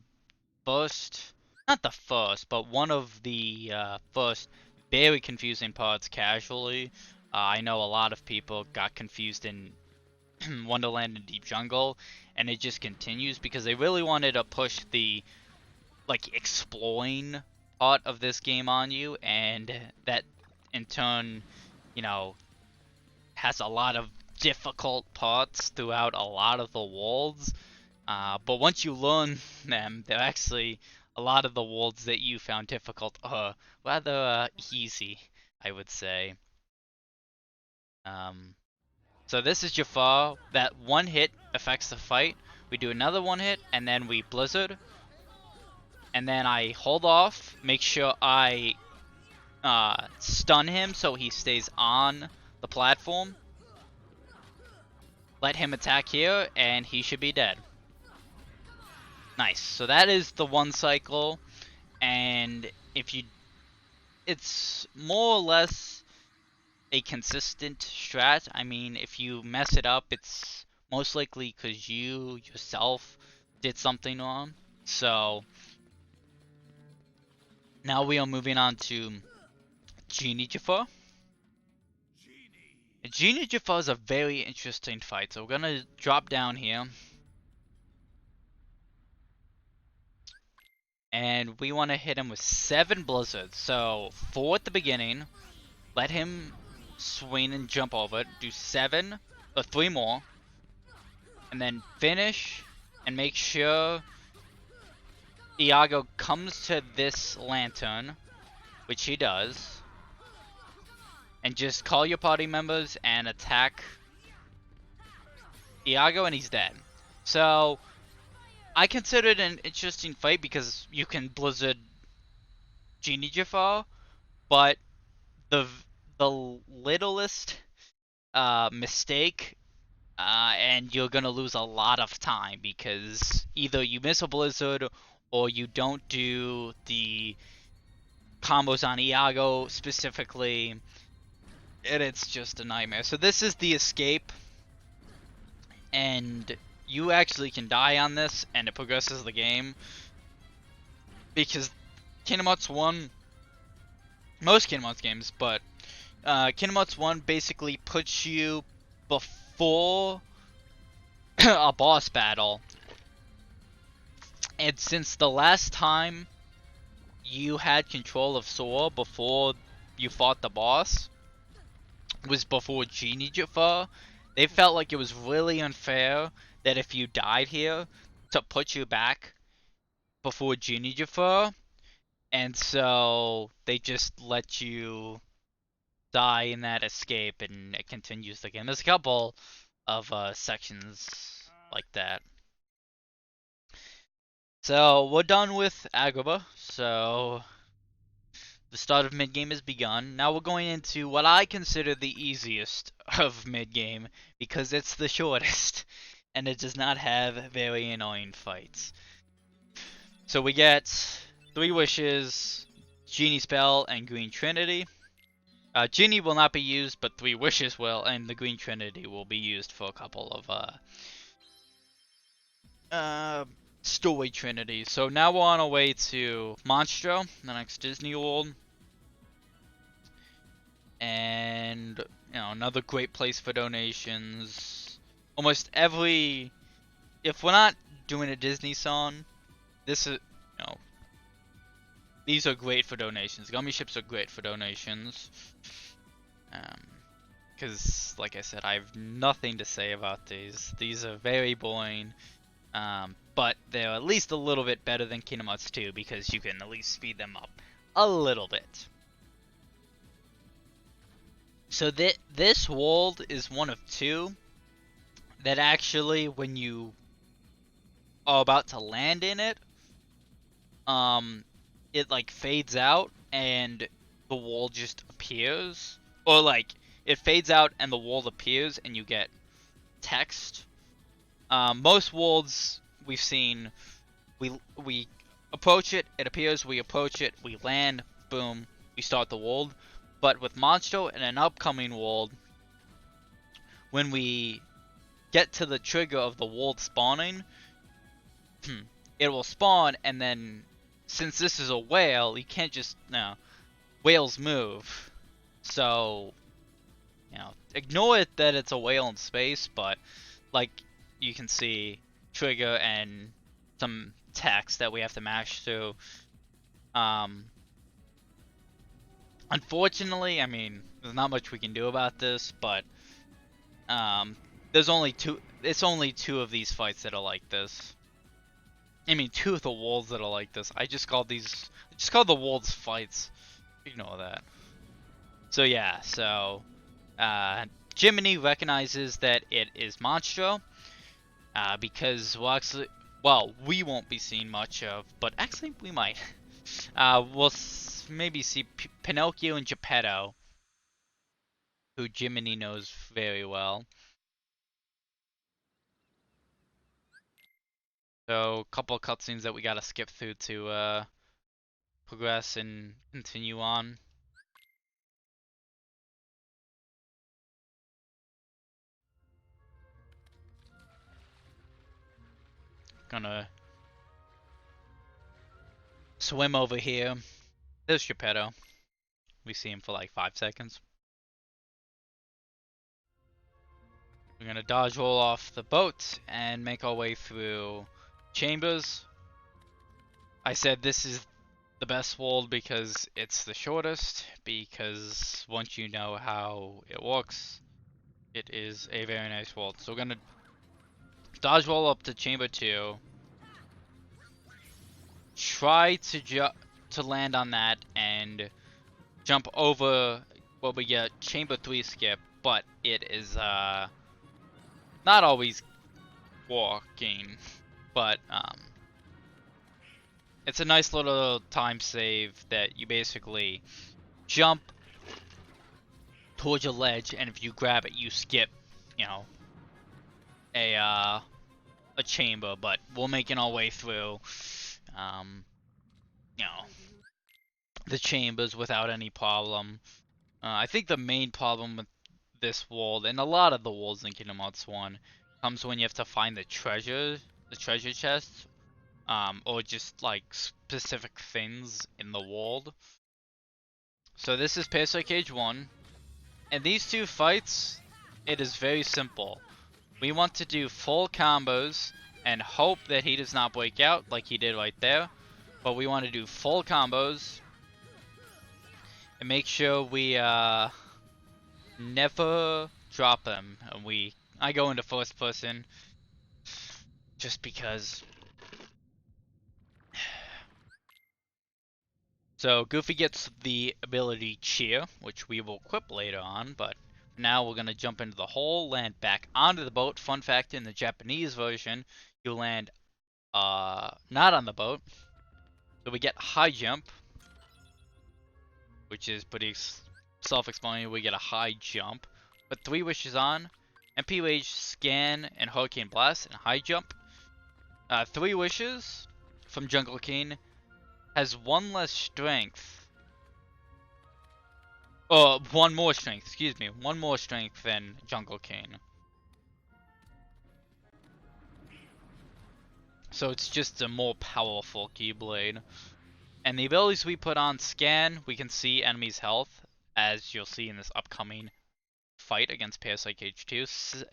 first, not the first, but one of the first very confusing parts casually. I know a lot of people got confused in Wonderland and Deep Jungle, and it just continues because they really wanted to push the, like, exploring part of this game on you, and that in turn, you know, has a lot of difficult parts throughout a lot of the worlds. But once you learn them, they're actually, a lot of the worlds that you found difficult are rather easy, I would say. So this is Jafar. That one hit affects the fight. We do another one hit, and then we Blizzard. And then I hold off, make sure I stun him so he stays on the platform. Let him attack here, and he should be dead. Nice. So that is the one cycle, and if you it's more or less a consistent strat. I mean, if you mess it up, it's most likely because you yourself did something wrong. So now we are moving on to Genie Jafar. Genie Jafar is a very interesting fight. So we're gonna drop down here. And we want to hit him with 7 blizzards. So 4 at the beginning. Let him swing and jump over it. Do 7 or 3 more. And then finish and make sure Iago comes to this lantern, which he does, and just call your party members and attack Iago, and he's dead. So I consider it an interesting fight because you can Blizzard Genie Jafar, but the littlest mistake, and you're gonna lose a lot of time because either you miss a Blizzard or you don't do the combos on Iago specifically, and it's just a nightmare. So this is the escape, and you actually can die on this, and it progresses the game, because Kingdom Hearts 1, most Kingdom Hearts games, but Kingdom Hearts 1 basically puts you before a boss battle, and since the last time you had control of Sora before you fought the boss was before Genie Jafar, they felt like it was really unfair that if you died here to put you back before Genie Jafar, and so they just let you die in that escape and it continues the game. There's a couple of sections like that. So we're done with Agrabah, so the start of mid-game has begun. Now we're going into what I consider the easiest of mid-game, because it's the shortest, and it does not have very annoying fights. So we get 3 wishes, Genie Spell, and Green Trinity. Genie will not be used, but 3 wishes will, and the Green Trinity will be used for a couple of story trinities. So now we're on our way to Monstro, the next Disney World. And another great place for donations. Almost every, if we're not doing a Disney song, this is these are great for donations. Gummy ships are great for donations, because like I said, I have nothing to say about these. These are very boring, but they're at least a little bit better than Kingdom Hearts 2 because you can at least speed them up a little bit. So this world is one of 2 that actually, when you are about to land in it, it like fades out and the wall just appears, or like it fades out and the wall appears and you get text. Most worlds we've seen, we approach it, it appears, we approach it, we land, boom, we start the world. But with Monstro and an upcoming world, when we get to the trigger of the world spawning, it will spawn, and then since this is a whale, you can't just whales move. So ignore it that it's a whale in space, but like you can see trigger and some text that we have to mash through. Unfortunately, I mean, there's not much we can do about this, but there's only 2. It's only 2 of these fights that are like this. I mean, 2 of the worlds that are like this. I just called the worlds fights. Ignore that. So yeah, so Jiminy recognizes that it is Monstro, because we won't be seeing much of, but actually we might. We'll maybe see Pinocchio and Geppetto, who Jiminy knows very well. So a couple of cutscenes that we gotta skip through to progress and continue on. gonna swim over here. There's Geppetto. We see him for like 5 seconds. We're gonna dodge roll off the boat and make our way through chambers. I said this is the best world because it's the shortest, because once you know how it works, it is a very nice world. So we're gonna dodge roll up to chamber 2. Try to land on that and jump over what we get chamber 3 skip, but it is not always working, but it's a nice little time save that you basically jump towards a ledge, and if you grab it, you skip, you know, a chamber. But we're making our way through, you know, the chambers without any problem. I think the main problem with this world, and a lot of the worlds in Kingdom Hearts 1, comes when you have to find the treasure chests, or just like specific things in the world. So this is Parasite Cage 1, and these 2 fights, it is very simple. We want to do full combos and hope that he does not break out like he did right there, but we want to do full combos and make sure we never drop him. And I go into first person just because. So Goofy gets the ability Cheer, which we will equip later on, but now we're gonna jump into the hole, land back onto the boat. Fun fact, in the Japanese version, you land not on the boat. So we get high jump, which is pretty self-explanatory. We get a high jump. Put 3 wishes on, MP Rage, Scan, and Hurricane Blast, and high jump. 3 wishes from Jungle King has 1 less strength. Oh, 1 more strength, excuse me. 1 more strength than Jungle King. So it's just a more powerful Keyblade. And the abilities we put on Scan, we can see enemies' health, as you'll see in this upcoming fight against Parasite Cage 2.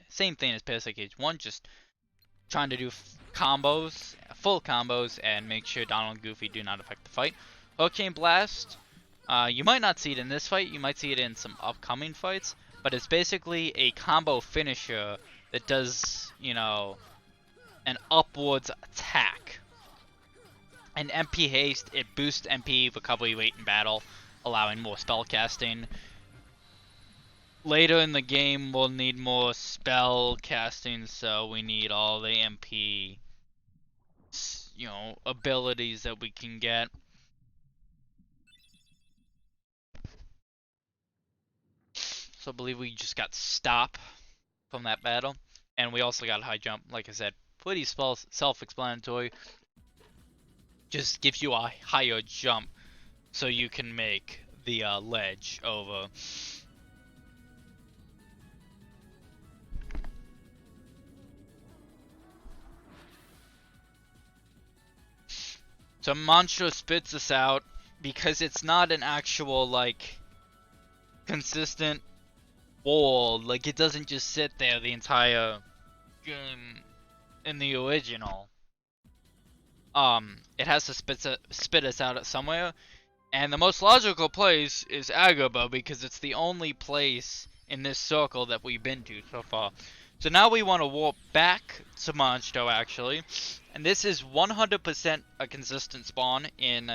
Same thing as Parasite Cage 1, just trying to do combos, full combos, and make sure Donald and Goofy do not affect the fight. Hurricane Blast, you might not see it in this fight, you might see it in some upcoming fights, but it's basically a combo finisher that does, you know, an upwards attack. And MP Haste, it boosts MP recovery rate in battle, allowing more spell casting. Later in the game, we'll need more spell casting, so we need all the MP, you know, abilities that we can get. So I believe we just got Stop from that battle. And we also got High Jump, like I said, pretty self-explanatory. Just gives you a higher jump so you can make the ledge over. So Monstro spits us out because it's not an actual, like, consistent wall. Like, it doesn't just sit there the entire game in the original. It has to spit us out at somewhere. And the most logical place is Agrabah because it's the only place in this circle that we've been to so far. So now we want to warp back to Monstro, actually. And this is 100% a consistent spawn in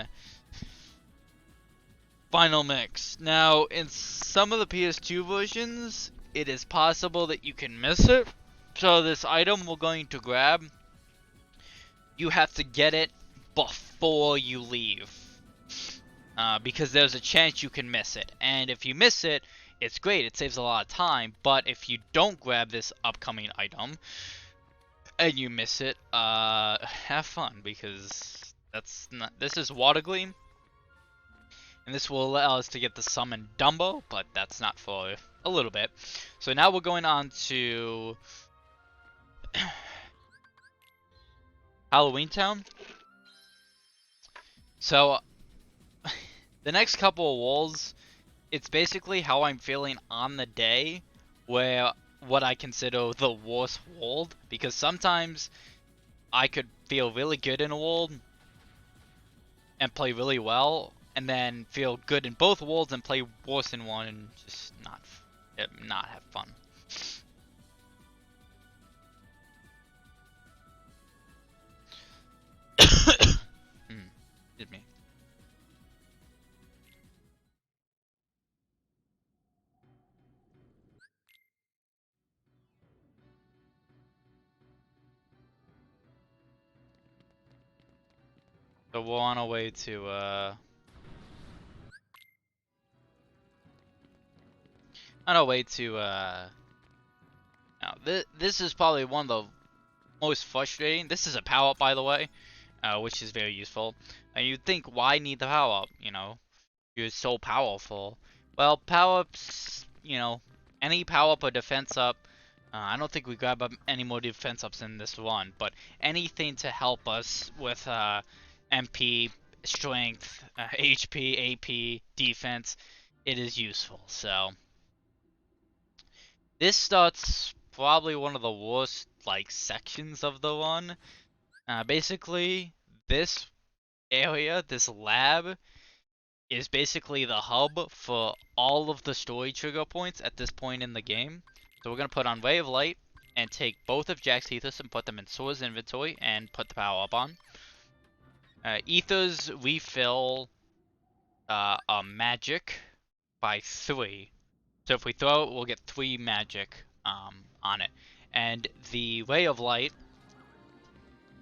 Final Mix. Now, in some of the PS2 versions, it is possible that you can miss it. So this item we're going to grab, you have to get it before you leave. Because there's a chance you can miss it. And if you miss it, it's great, it saves a lot of time. But if you don't grab this upcoming item, and you miss it, have fun, because this is Water Gleam. And this will allow us to get the summon Dumbo, but that's not for a little bit. So now we're going on to Halloween Town. So the next couple of walls, it's basically how I'm feeling on the day, where what I consider the worst world, because sometimes I could feel really good in a world and play really well, and then feel good in both worlds and play worse in one and just not have fun. Excuse me. So we're on our way to now this is probably one of the most frustrating. This is a power up, by the way, which is very useful. And you'd think, why need the power up? You know, you're so powerful. Well, power ups, you know, any power up or defense up. I don't think we grab up any more defense ups in this one, but anything to help us with MP, strength, HP, AP, defense, it is useful. So this starts probably one of the worst like sections of the run. Basically, this area, this lab, is basically the hub for all of the story trigger points at this point in the game. So we're gonna put on Ray of Light and take both of Jack's ethers and put them in Sora's inventory and put the power up on. Ethers refill a magic by 3. So if we throw it, we'll get 3 magic on it. And the Ray of Light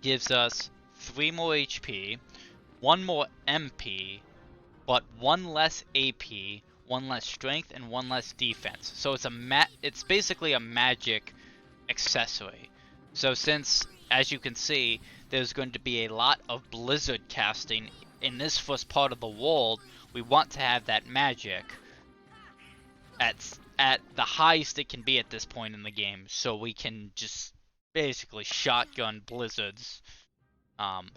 gives us 3 more HP, 1 more MP, but 1 less AP, 1 less strength, and 1 less defense. So it's basically a magic accessory. So since, as you can see, there's going to be a lot of blizzard casting in this first part of the world, we want to have that magic at the highest it can be at this point in the game, so we can just basically shotgun blizzards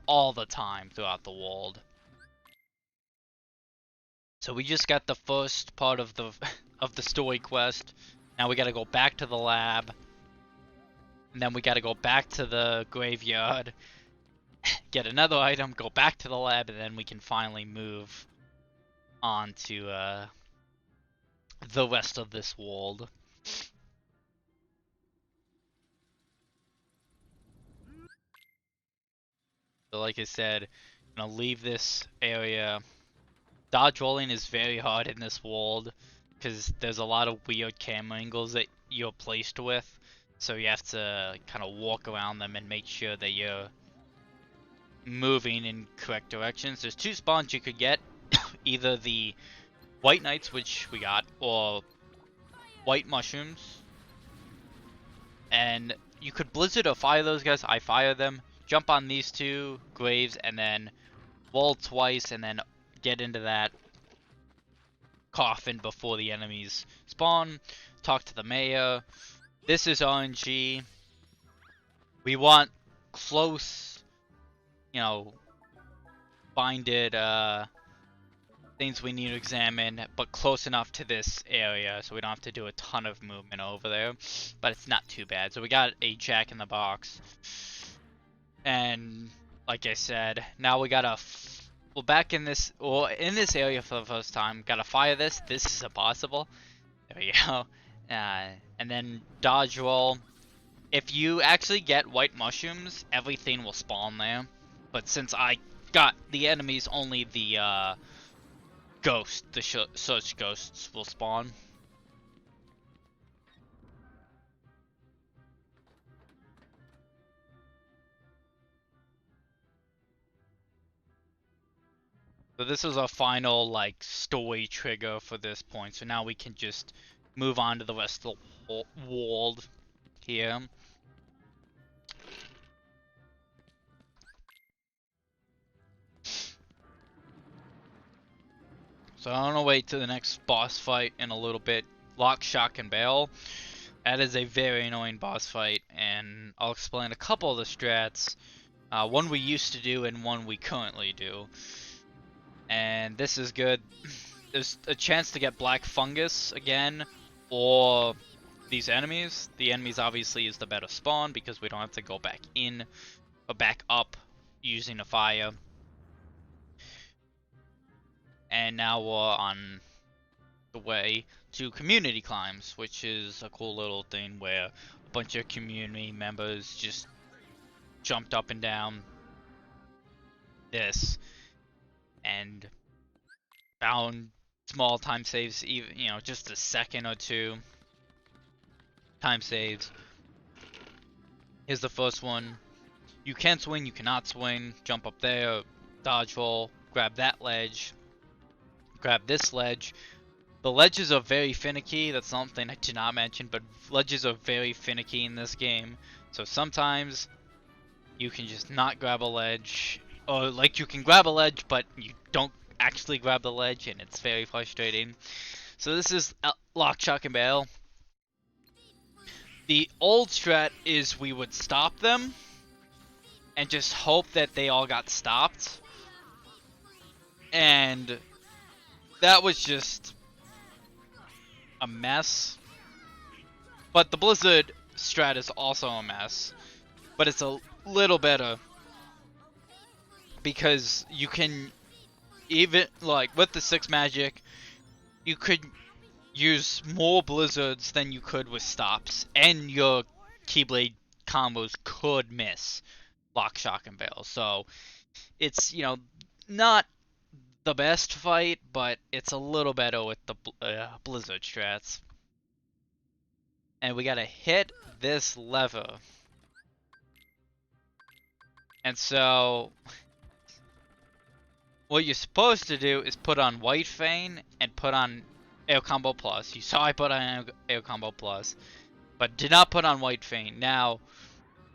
all the time throughout the world. So we just got the first part of the story quest. Now we gotta go back to the lab. And then we gotta go back to the graveyard. Get another item, go back to the lab, and then we can finally move on to the rest of this world. So like I said, I'm gonna leave this area. Dodge rolling is very hard in this world because there's a lot of weird camera angles that you're placed with. So you have to kind of walk around them and make sure that you're moving in correct directions. There's 2 spawns you could get. Either the White Knights, which we got, or White Mushrooms. And you could Blizzard or fire those guys. I fire them. Jump on these 2 graves and then wall twice and then get into that coffin before the enemies spawn. Talk to the mayor. This is RNG. We want close, you know, binded things we need to examine, but close enough to this area so we don't have to do a ton of movement over there. But it's not too bad. So we got a Jack in the Box. And like I said, now we gotta we're back in this area for the first time. Gotta fire this. This is impossible. There we go. And then dodge roll. If you actually get white mushrooms, everything will spawn there. But since I got the enemies, only the search ghosts will spawn. So this is our final like story trigger for this point. So now we can just move on to the rest of the world here. So I'm gonna wait to the next boss fight in a little bit. Lock, Shock, and Bail. That is a very annoying boss fight, and I'll explain a couple of the strats One we used to do and one we currently do. And this is good. There's a chance to get black fungus again, or these enemies. The enemies obviously is the better spawn because we don't have to go back in or back up using a fire. And now we're on the way to community climbs, which is a cool little thing where a bunch of community members just jumped up and down this and found small time saves, even, you know, just a second or two time saves. Here's the first one. You can swing, you cannot swing. Jump up there, dodge roll, grab that ledge, grab this ledge. The ledges are very finicky. That's something I did not mention, but ledges are very finicky in this game. So sometimes you can just not grab a ledge, or like you can grab a ledge, but you don't actually grab the ledge, and it's very frustrating. So this is lock, shock, and barrel. The old strat is we would stop them and just hope that they all got stopped, and that was just a mess. But the Blizzard strat is also a mess, but it's a little better because you can, even like with the 6 magic, you could use more blizzards than you could with stops, and your Keyblade combos could miss lock, shock, and barrel. So it's, you know, not the best fight, but it's a little better with the blizzard strats. And we gotta hit this lever. And so what you're supposed to do is put on White Fang and put on Air Combo Plus. You saw I put on Air Combo Plus, but did not put on White Fang. Now,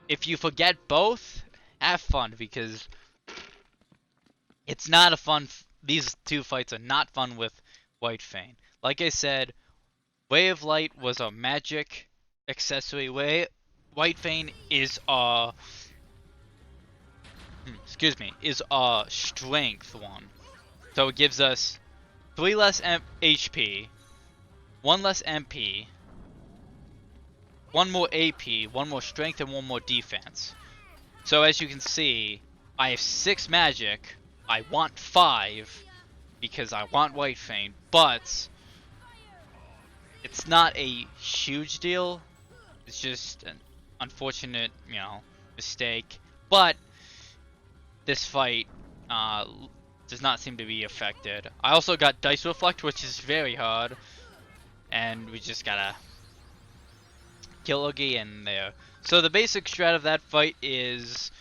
if you forget both, have fun, because it's not a fun. These two fights are not fun with White Fang. Like I said, Way of Light was a magic accessory. White Fang is a is a strength one. So it gives us 3 less HP, 1 less MP, 1 more AP, 1 more strength, and 1 more defense. So as you can see, I have 6 magic. I want 5 because I want White Fang, but it's not a huge deal. It's just an unfortunate, you know, mistake. But this fight does not seem to be affected. I also got Dice Reflect, which is very hard, and we just gotta kill Oogie in there. So the basic strat of that fight is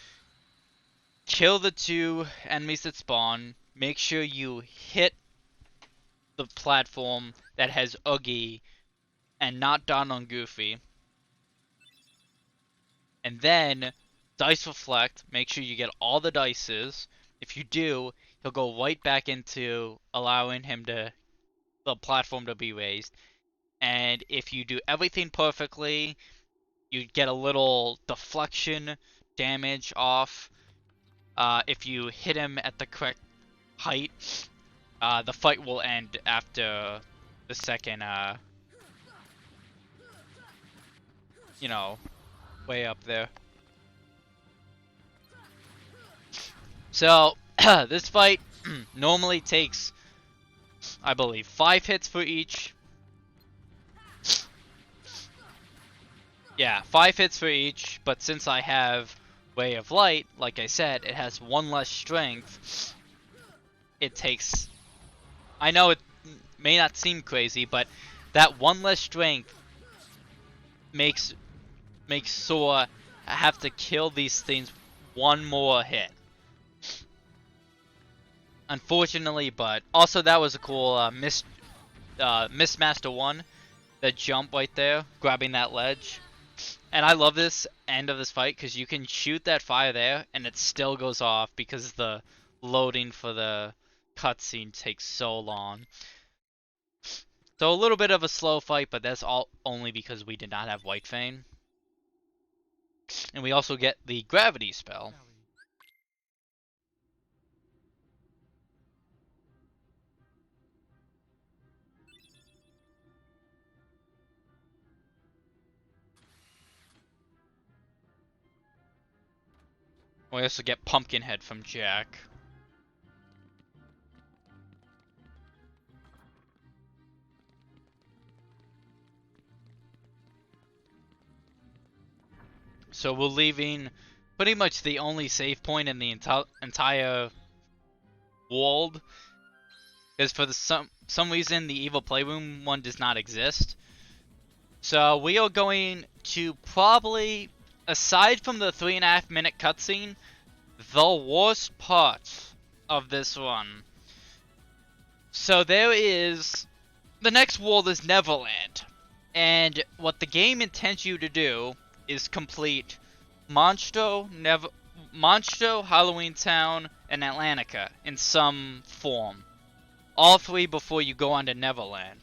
kill the 2 enemies that spawn, make sure you hit the platform that has Oogie and not down on Goofy, and then Dice Reflect, make sure you get all the dices. If you do, he'll go right back into allowing him to, the platform to be raised. And if you do everything perfectly, you get a little deflection damage off. If you hit him at the correct height, the fight will end after the second, you know, way up there. So, this fight normally takes, I believe, 5 hits for each. Yeah, 5 hits for each, but since I have Way of Light, like I said, it has 1 less strength. It takes, I know it may not seem crazy, but that 1 less strength makes Sora have to kill these things 1 more hit. Unfortunately, but also that was a cool Miss Master 1, the jump right there, grabbing that ledge. And I love this end of this fight because you can shoot that fire there and it still goes off because the loading for the cutscene takes so long. So a little bit of a slow fight, but that's all only because we did not have White Fang. And we also get the gravity spell. We also get Pumpkinhead from Jack. So we're leaving pretty much the only save point in the entire world. Because for some reason, the Evil Playroom one does not exist. So we are going to probably, aside from the 3.5-minute cutscene, the worst part of this one. So there is, the next world is Neverland. And what the game intends you to do is complete Monstro, Halloween Town, and Atlantica in some form. All three before you go on to Neverland.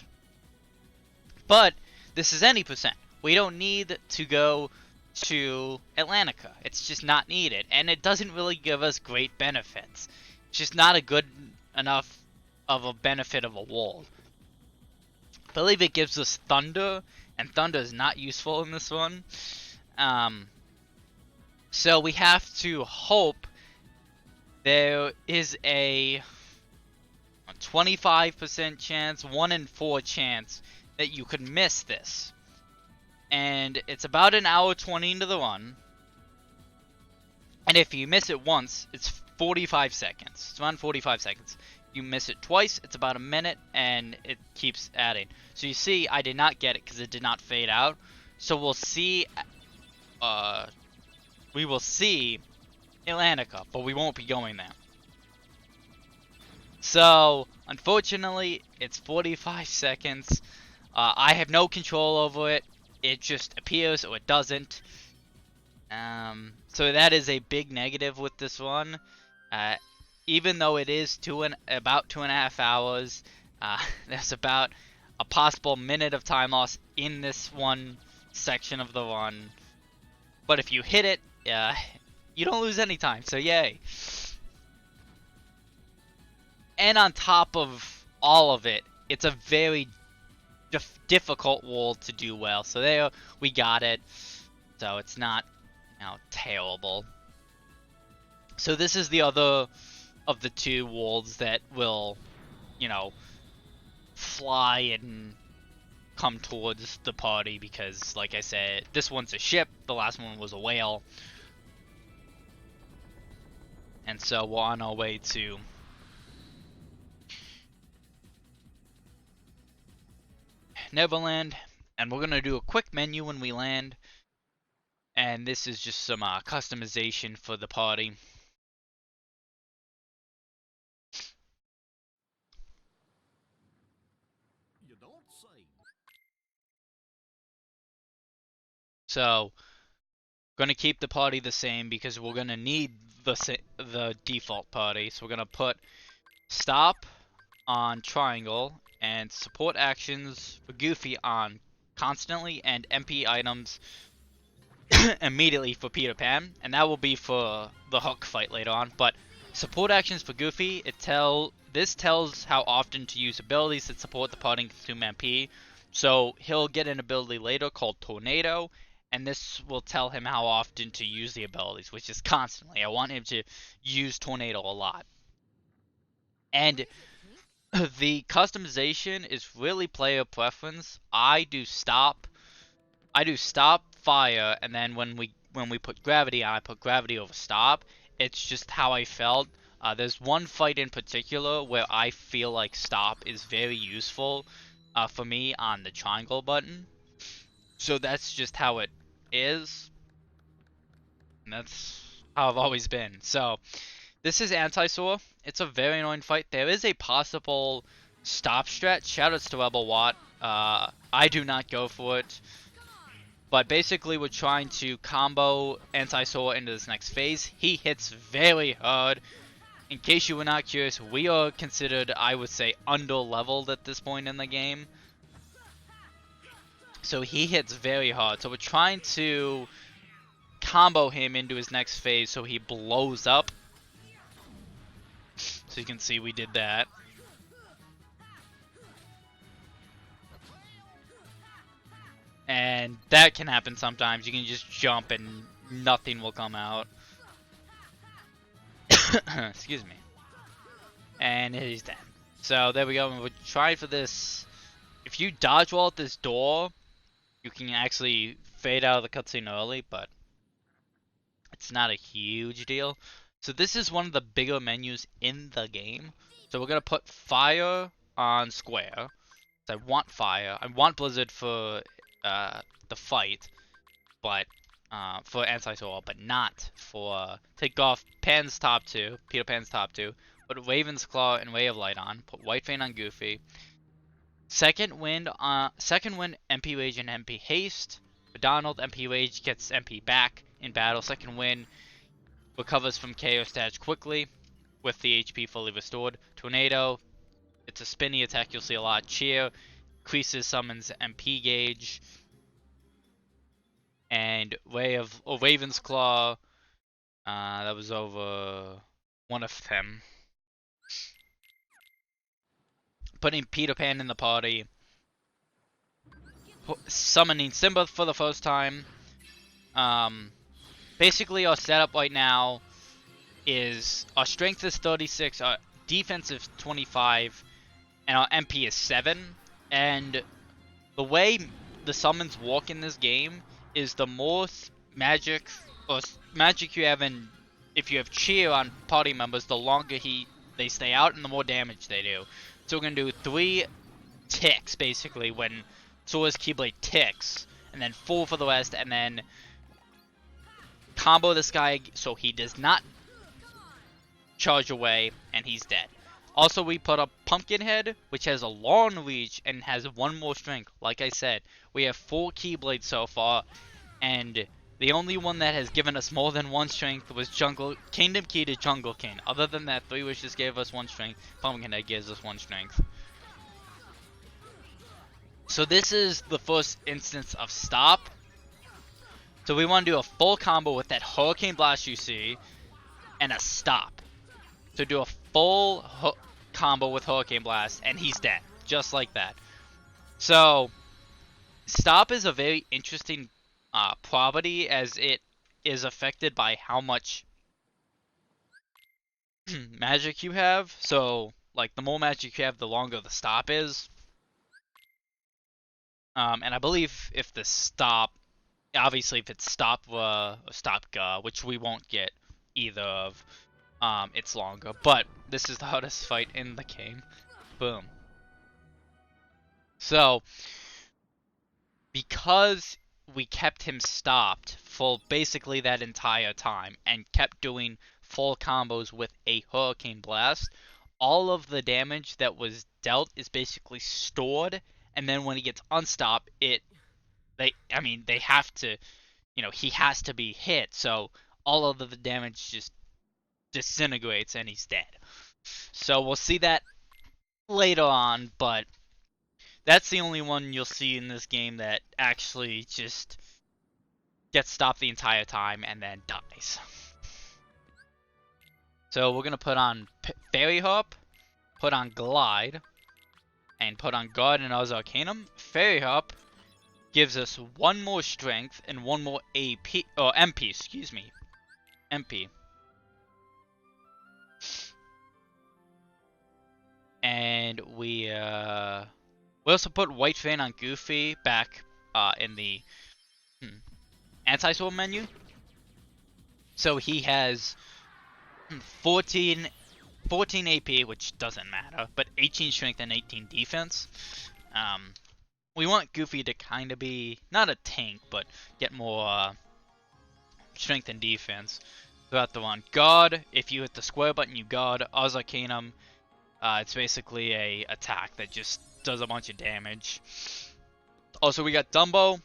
But this is any percent. We don't need to go to Atlantica. It's just not needed. And it doesn't really give us great benefits. It's just not a good enough of a benefit of a world. I believe it gives us Thunder, and Thunder is not useful in this one. So we have to hope there is a 25% chance, 1 in 4 chance that you could miss this. And it's about an hour 20 into the run. And if you miss it once, it's 45 seconds. It's around 45 seconds. You miss it twice, it's about a minute, and it keeps adding. So you see, I did not get it because it did not fade out. So we'll see, we will see Atlantica, but we won't be going there. So, unfortunately, it's 45 seconds. I have no control over it. It just appears or it doesn't. So that is a big negative with this one. Even though it is about 2.5 hours, there's about a possible minute of time loss in this one section of the run. But if you hit it, you don't lose any time, so yay. And on top of all of it, it's a very difficult world to do well. So there, we got it. So it's not, terrible. So this is the other of the two worlds that will, fly and come towards the party because, like I said, this one's a ship, the last one was a whale. And so we're on our way to Neverland, and we're gonna do a quick menu when we land, and this is just some customization for the party. You don't say. So gonna keep the party the same because we're gonna need the default party. So we're gonna put stop on triangle and support actions for Goofy on constantly and MP items immediately for Peter Pan, and that will be for the Hook fight later on. But support actions for Goofy, this tells how often to use abilities that support the party and consume MP. So he'll get an ability later called Tornado, and this will tell him how often to use the abilities, which is constantly. I want him to use Tornado a lot. And the customization is really player preference. I do stop, fire, and then when we put gravity on, I put gravity over stop. It's just how I felt. There's one fight in particular where I feel like stop is very useful for me on the triangle button. So that's just how it is. And that's how I've always been. So this is Anti-Saw. It's a very annoying fight. There is a possible stop strat. Shoutouts to Rebel Watt. I do not go for it. But basically, we're trying to combo Anti-Saw into this next phase. He hits very hard. In case you were not curious, we are considered, I would say, under-leveled at this point in the game. So he hits very hard. So we're trying to combo him into his next phase so he blows up. So you can see we did that. And that can happen sometimes. You can just jump and nothing will come out. Excuse me. And he's dead. So there we go. And we'll try for this. If you dodge wall at this door, you can actually fade out of the cutscene early, but it's not a huge deal. So this is one of the bigger menus in the game. So we're gonna put fire on square. So I want fire. I want Blizzard for the fight, but for anti-soul, but not for take off Pan's top two, Peter Pan's top two. Put Raven's Claw and Ray of Light on. Put White Fang on Goofy. Second wind MP Rage and MP Haste. Donald MP Rage gets MP back in battle. Second wind recovers from KO stage quickly with the HP fully restored. Tornado, it's a spinny attack you'll see a lot. Cheer increases summons MP gauge. And Raven's Claw, that was over one of them. Putting Peter Pan in the party. Summoning Simba for the first time. Basically our setup right now is our strength is 36, our defense is 25, and our MP is 7. And the way the summons work in this game is the more magic you have in, if you have cheer on party members, the longer they stay out and the more damage they do. So we're gonna do 3 ticks basically when Sora's Keyblade ticks, and then 4 for the rest, and then combo this guy so he does not charge away and he's dead. Also, we put a Pumpkinhead, which has a long reach and has 1 more strength. Like I said, we have 4 Keyblades so far, and the only one that has given us more than 1 strength was Kingdom Key to Jungle King. Other than that, 3 Wishes gave us 1 strength. Pumpkinhead gives us 1 strength. So this is the first instance of stop. So we want to do a full combo with that Hurricane Blast you see, and a stop. So do a full combo with Hurricane Blast, and he's dead. Just like that. So, stop is a very interesting property, as it is affected by how much magic you have. So, like, the more magic you have, the longer the stop is. And I believe if the stop, obviously if it's stop or stop which we won't get either of, it's longer. But this is the hardest fight in the game. Boom. So, because we kept him stopped for basically that entire time and kept doing full combos with a Hurricane Blast, all of the damage that was dealt is basically stored, and then when he gets unstopped, they have to, he has to be hit, so all of the damage just disintegrates and he's dead. So we'll see that later on, but that's the only one you'll see in this game that actually just gets stopped the entire time and then dies. So we're going to put on Fairy Harp, put on Glide, and put on Guard and Oz Arcanum. Fairy Harp gives us 1 more strength and 1 more AP, or MP, excuse me. MP. And we also put White Fang on Goofy back in the anti-soul menu. So he has 14 AP, which doesn't matter, but 18 strength and 18 defense. We want Goofy to kind of be, not a tank, but get more strength and defense throughout the one. Guard, if you hit the square button, you guard. Oz Arcanum, it's basically a attack that just does a bunch of damage. Also, we got Dumbo.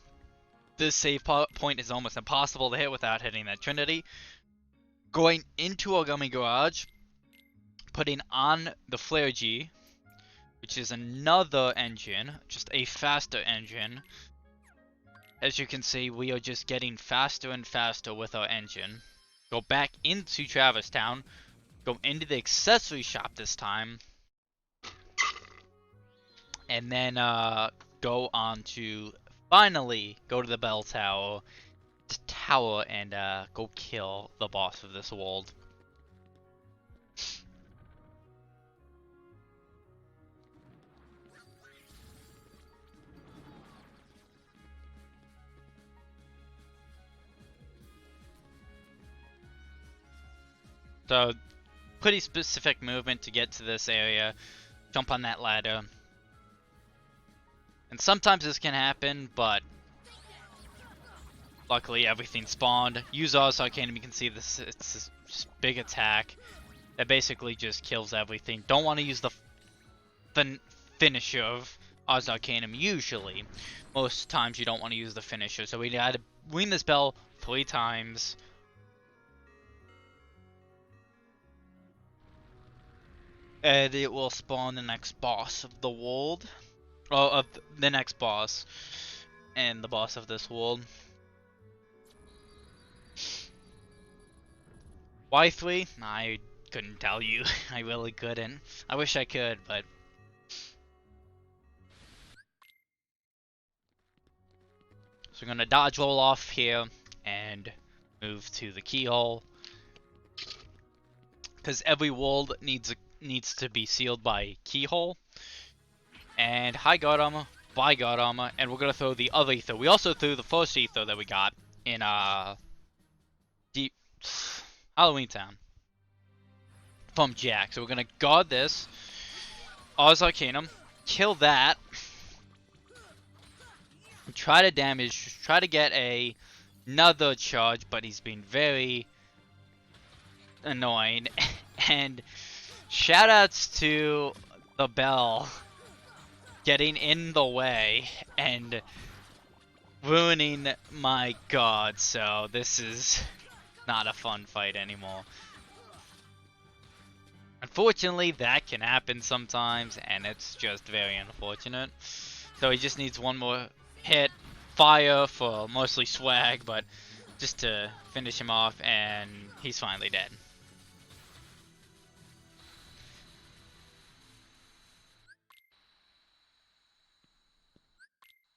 This save point is almost impossible to hit without hitting that Trinity. Going into Ogami Garage, putting on the Flare G, which is another engine, just a faster engine. As you can see, we are just getting faster and faster with our engine. Go back into Traverse Town, go into the accessory shop this time, and then go on to finally go to the bell tower and go kill the boss of this world. So, pretty specific movement to get to this area. Jump on that ladder. And sometimes this can happen, but luckily everything spawned. Use Oz Arcanum, you can see this, it's this big attack that basically just kills everything. Don't want to use the finisher of Oz Arcanum usually. Most times you don't want to use the finisher, so we had to ring this bell 3 times. And it will spawn the next boss of the world. Or of the next boss. And the boss of this world. Why 3? I couldn't tell you. I really couldn't. I wish I could, but... So we're gonna dodge roll off here and move to the keyhole. Because every world needs to be sealed by keyhole. And high guard armor, by guard armor, and we're gonna throw the other ether. We also threw the first ether that we got in deep Halloween Town from Jack. So we're gonna guard this. Oz Arcanum, kill that. And try to get another charge, but he's been very annoying. And shoutouts to the bell getting in the way and ruining my god, so this is not a fun fight anymore. Unfortunately, that can happen sometimes, and it's just very unfortunate. So he just needs one more hit, fire for mostly swag, but just to finish him off, and he's finally dead.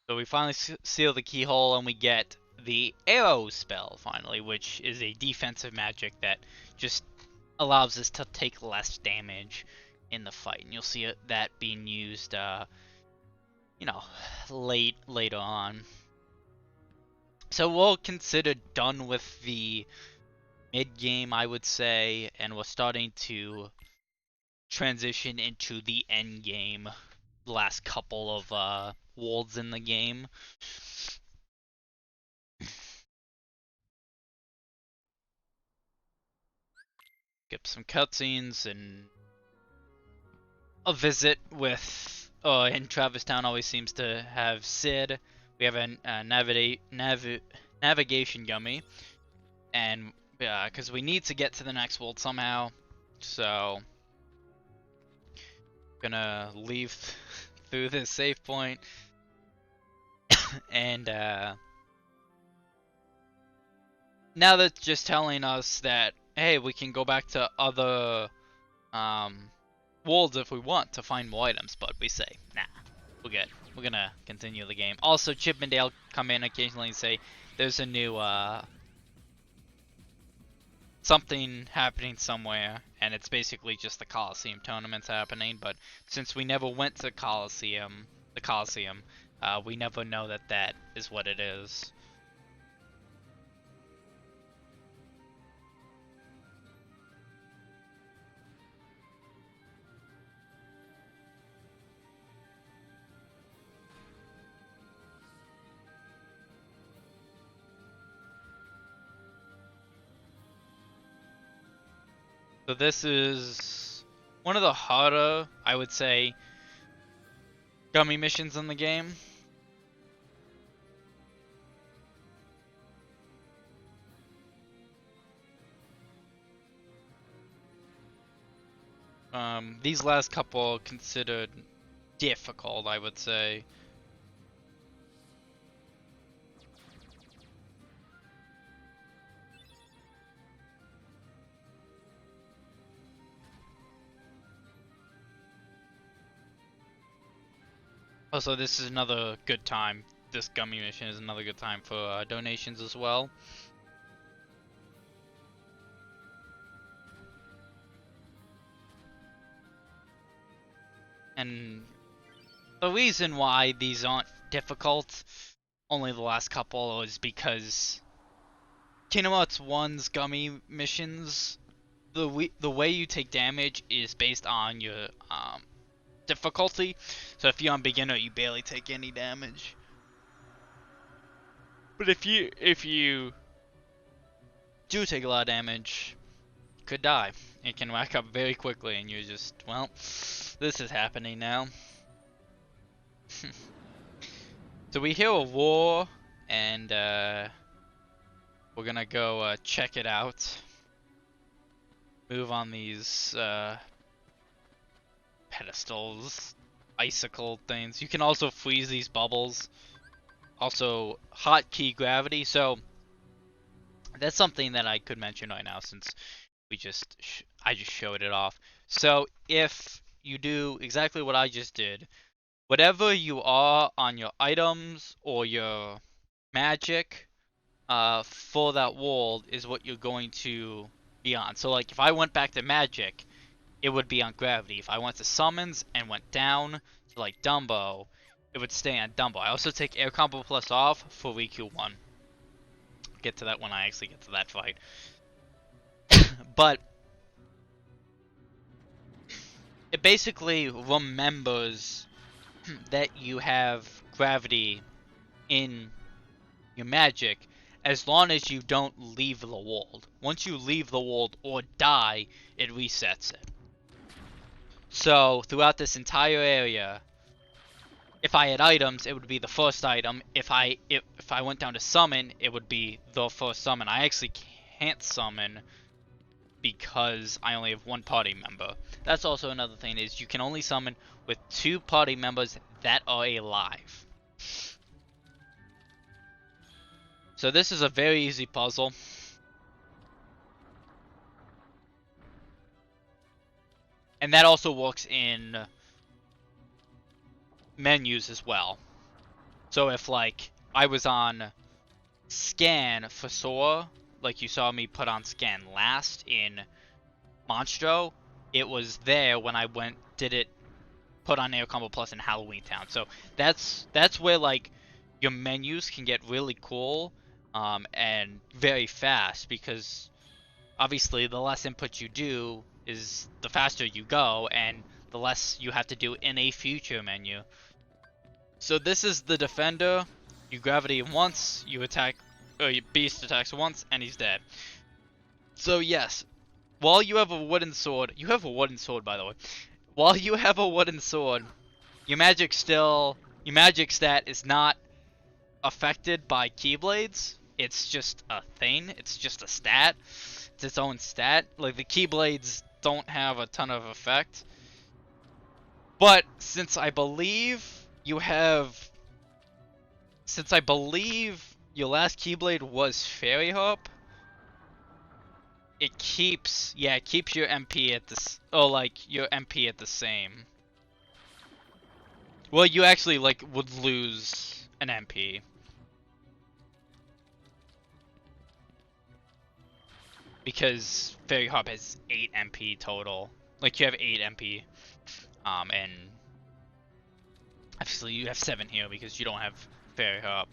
So we finally seal the keyhole, and we get the arrow spell finally, which is a defensive magic that just allows us to take less damage in the fight. And you'll see that being used, you know, later on. So we'll consider done with the mid game, I would say, and we're starting to transition into the end game. Last couple of worlds in the game. Get some cutscenes and a visit with. In Travis Town always seems to have Sid. We have a navigation gummy, and because we need to get to the next world somehow, so gonna leave through this save point, and now that's just telling us that hey, we can go back to other worlds if we want to find more items, but we say nah, we're good. We're gonna continue the game. Also, Chip and Dale come in occasionally and say there's a new something happening somewhere, and it's basically just the Coliseum tournaments happening. But since we never went to the Coliseum, we never know that is what it is. So this is one of the harder, I would say, gummy missions in the game. These last couple considered difficult, I would say. Also, this is another good time. This gummy mission is another good time for donations as well. And the reason why these aren't difficult, only the last couple, is because Kingdom Hearts 1's gummy missions the way you take damage is based on your difficulty. So if you're on beginner, you barely take any damage. But if you do take a lot of damage, you could die. It can rack up very quickly, and you're just, well, this is happening now. So we hear a war, and we're gonna go check it out. Move on these pedestals, icicle things. You can also freeze these bubbles. Also, hotkey gravity. So that's something that I could mention right now, since I just showed it off. So if you do exactly what I just did, whatever you are on your items or your magic for that world is what you're going to be on. So like if I went back to magic, it would be on gravity. If I went to summons and went down to like Dumbo, it would stay on Dumbo. I also take Air Combo Plus off for VQ1. Get to that when I actually get to that fight. But it basically remembers that you have gravity in your magic as long as you don't leave the world. Once you leave the world or die, it resets it. So throughout this entire area, if I had items, it would be the first item. If I went down to summon, it would be the first summon. I actually can't summon because I only have one party member. That's also another thing, is you can only summon with 2 party members that are alive. So this is a very easy puzzle. And that also works in menus as well. So if like I was on scan for Sora, like you saw me put on scan last in Monstro, it was there when I put on Air Combo Plus in Halloween Town. So that's where like your menus can get really cool and very fast, because obviously the less input you do is the faster you go, and the less you have to do in a future menu. So this is the defender. You gravity him once, you attack, or your beast attacks once, and he's dead. So yes, while you have a wooden sword, you have a wooden sword by the way. While you have a wooden sword, your magic stat is not affected by keyblades. It's just a thing. It's just a stat. It's its own stat. Like the keyblades don't have a ton of effect. But since I believe your last keyblade was Fairy Harp, it keeps your MP at this, or like your MP at the same. Well, you actually like would lose an MP. Because Fairy Harp has 8 MP total. Like you have 8 MP. And obviously you have 7 here because you don't have Fairy Harp.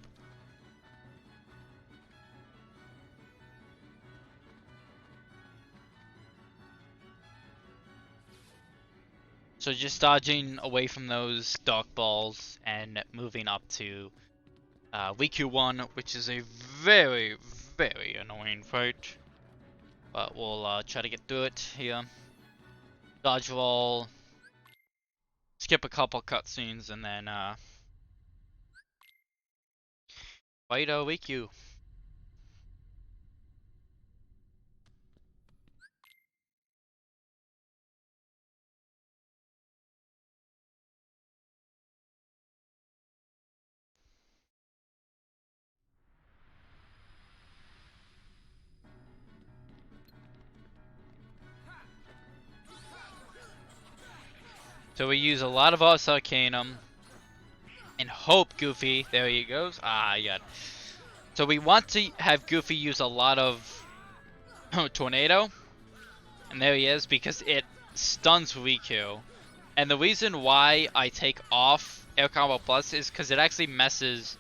So just dodging away from those dark balls and moving up to VQ1, which is a very, very annoying fight. But we'll try to get through it here. Dodge roll. Skip a couple cutscenes and then fight VQ. So we use a lot of Ars Arcanum and hope Goofy, there he goes. Ah, yeah. So we want to have Goofy use a lot of Tornado, and there he is, because it stuns Riku. And the reason why I take off Air Combo Plus is because it actually messes,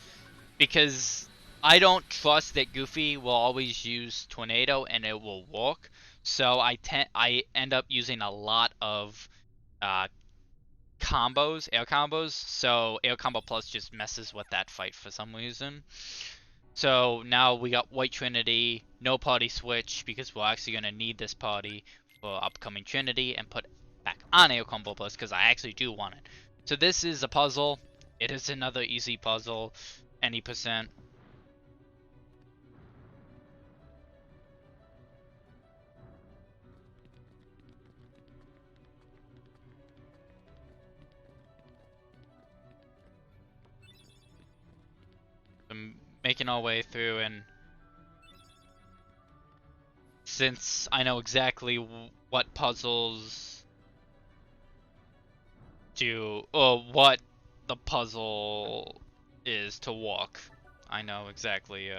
because I don't trust that Goofy will always use Tornado and it will work. So I end up using a lot of uh, combos, air combos. So air combo plus just messes with that fight for some reason. So now we got White Trinity, no party switch because we're actually gonna need this party for upcoming Trinity, and put back on air combo plus because I actually do want it. So this is a puzzle. It is another easy puzzle, any percent. I'm making our way through, and since I know exactly what puzzles do, or what the puzzle is to walk, I know exactly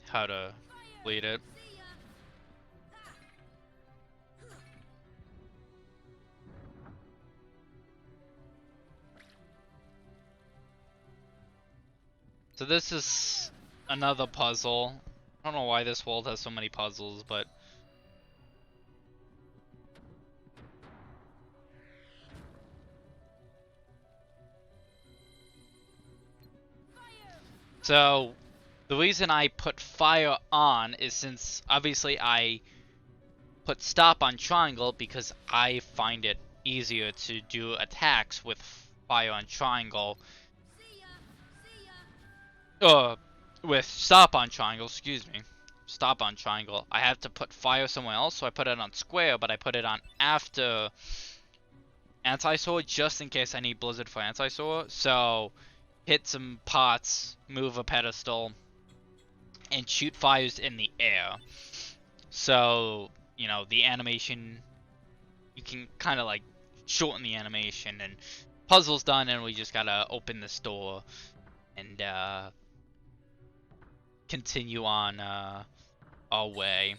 how to lead it. So this is another puzzle. I don't know why this world has so many puzzles, but so the reason I put fire on is since obviously I put stop on triangle because I find it easier to do attacks with fire on triangle. Uh, with stop on triangle, excuse me. Stop on triangle. I have to put fire somewhere else, so I put it on square, but I put it on after anti-sword just in case I need blizzard for anti-sword. So hit some pots, move a pedestal, and shoot fires in the air. So, you know, the animation, you can kind of like shorten the animation, and puzzle's done, and we just gotta open this door and continue on our way.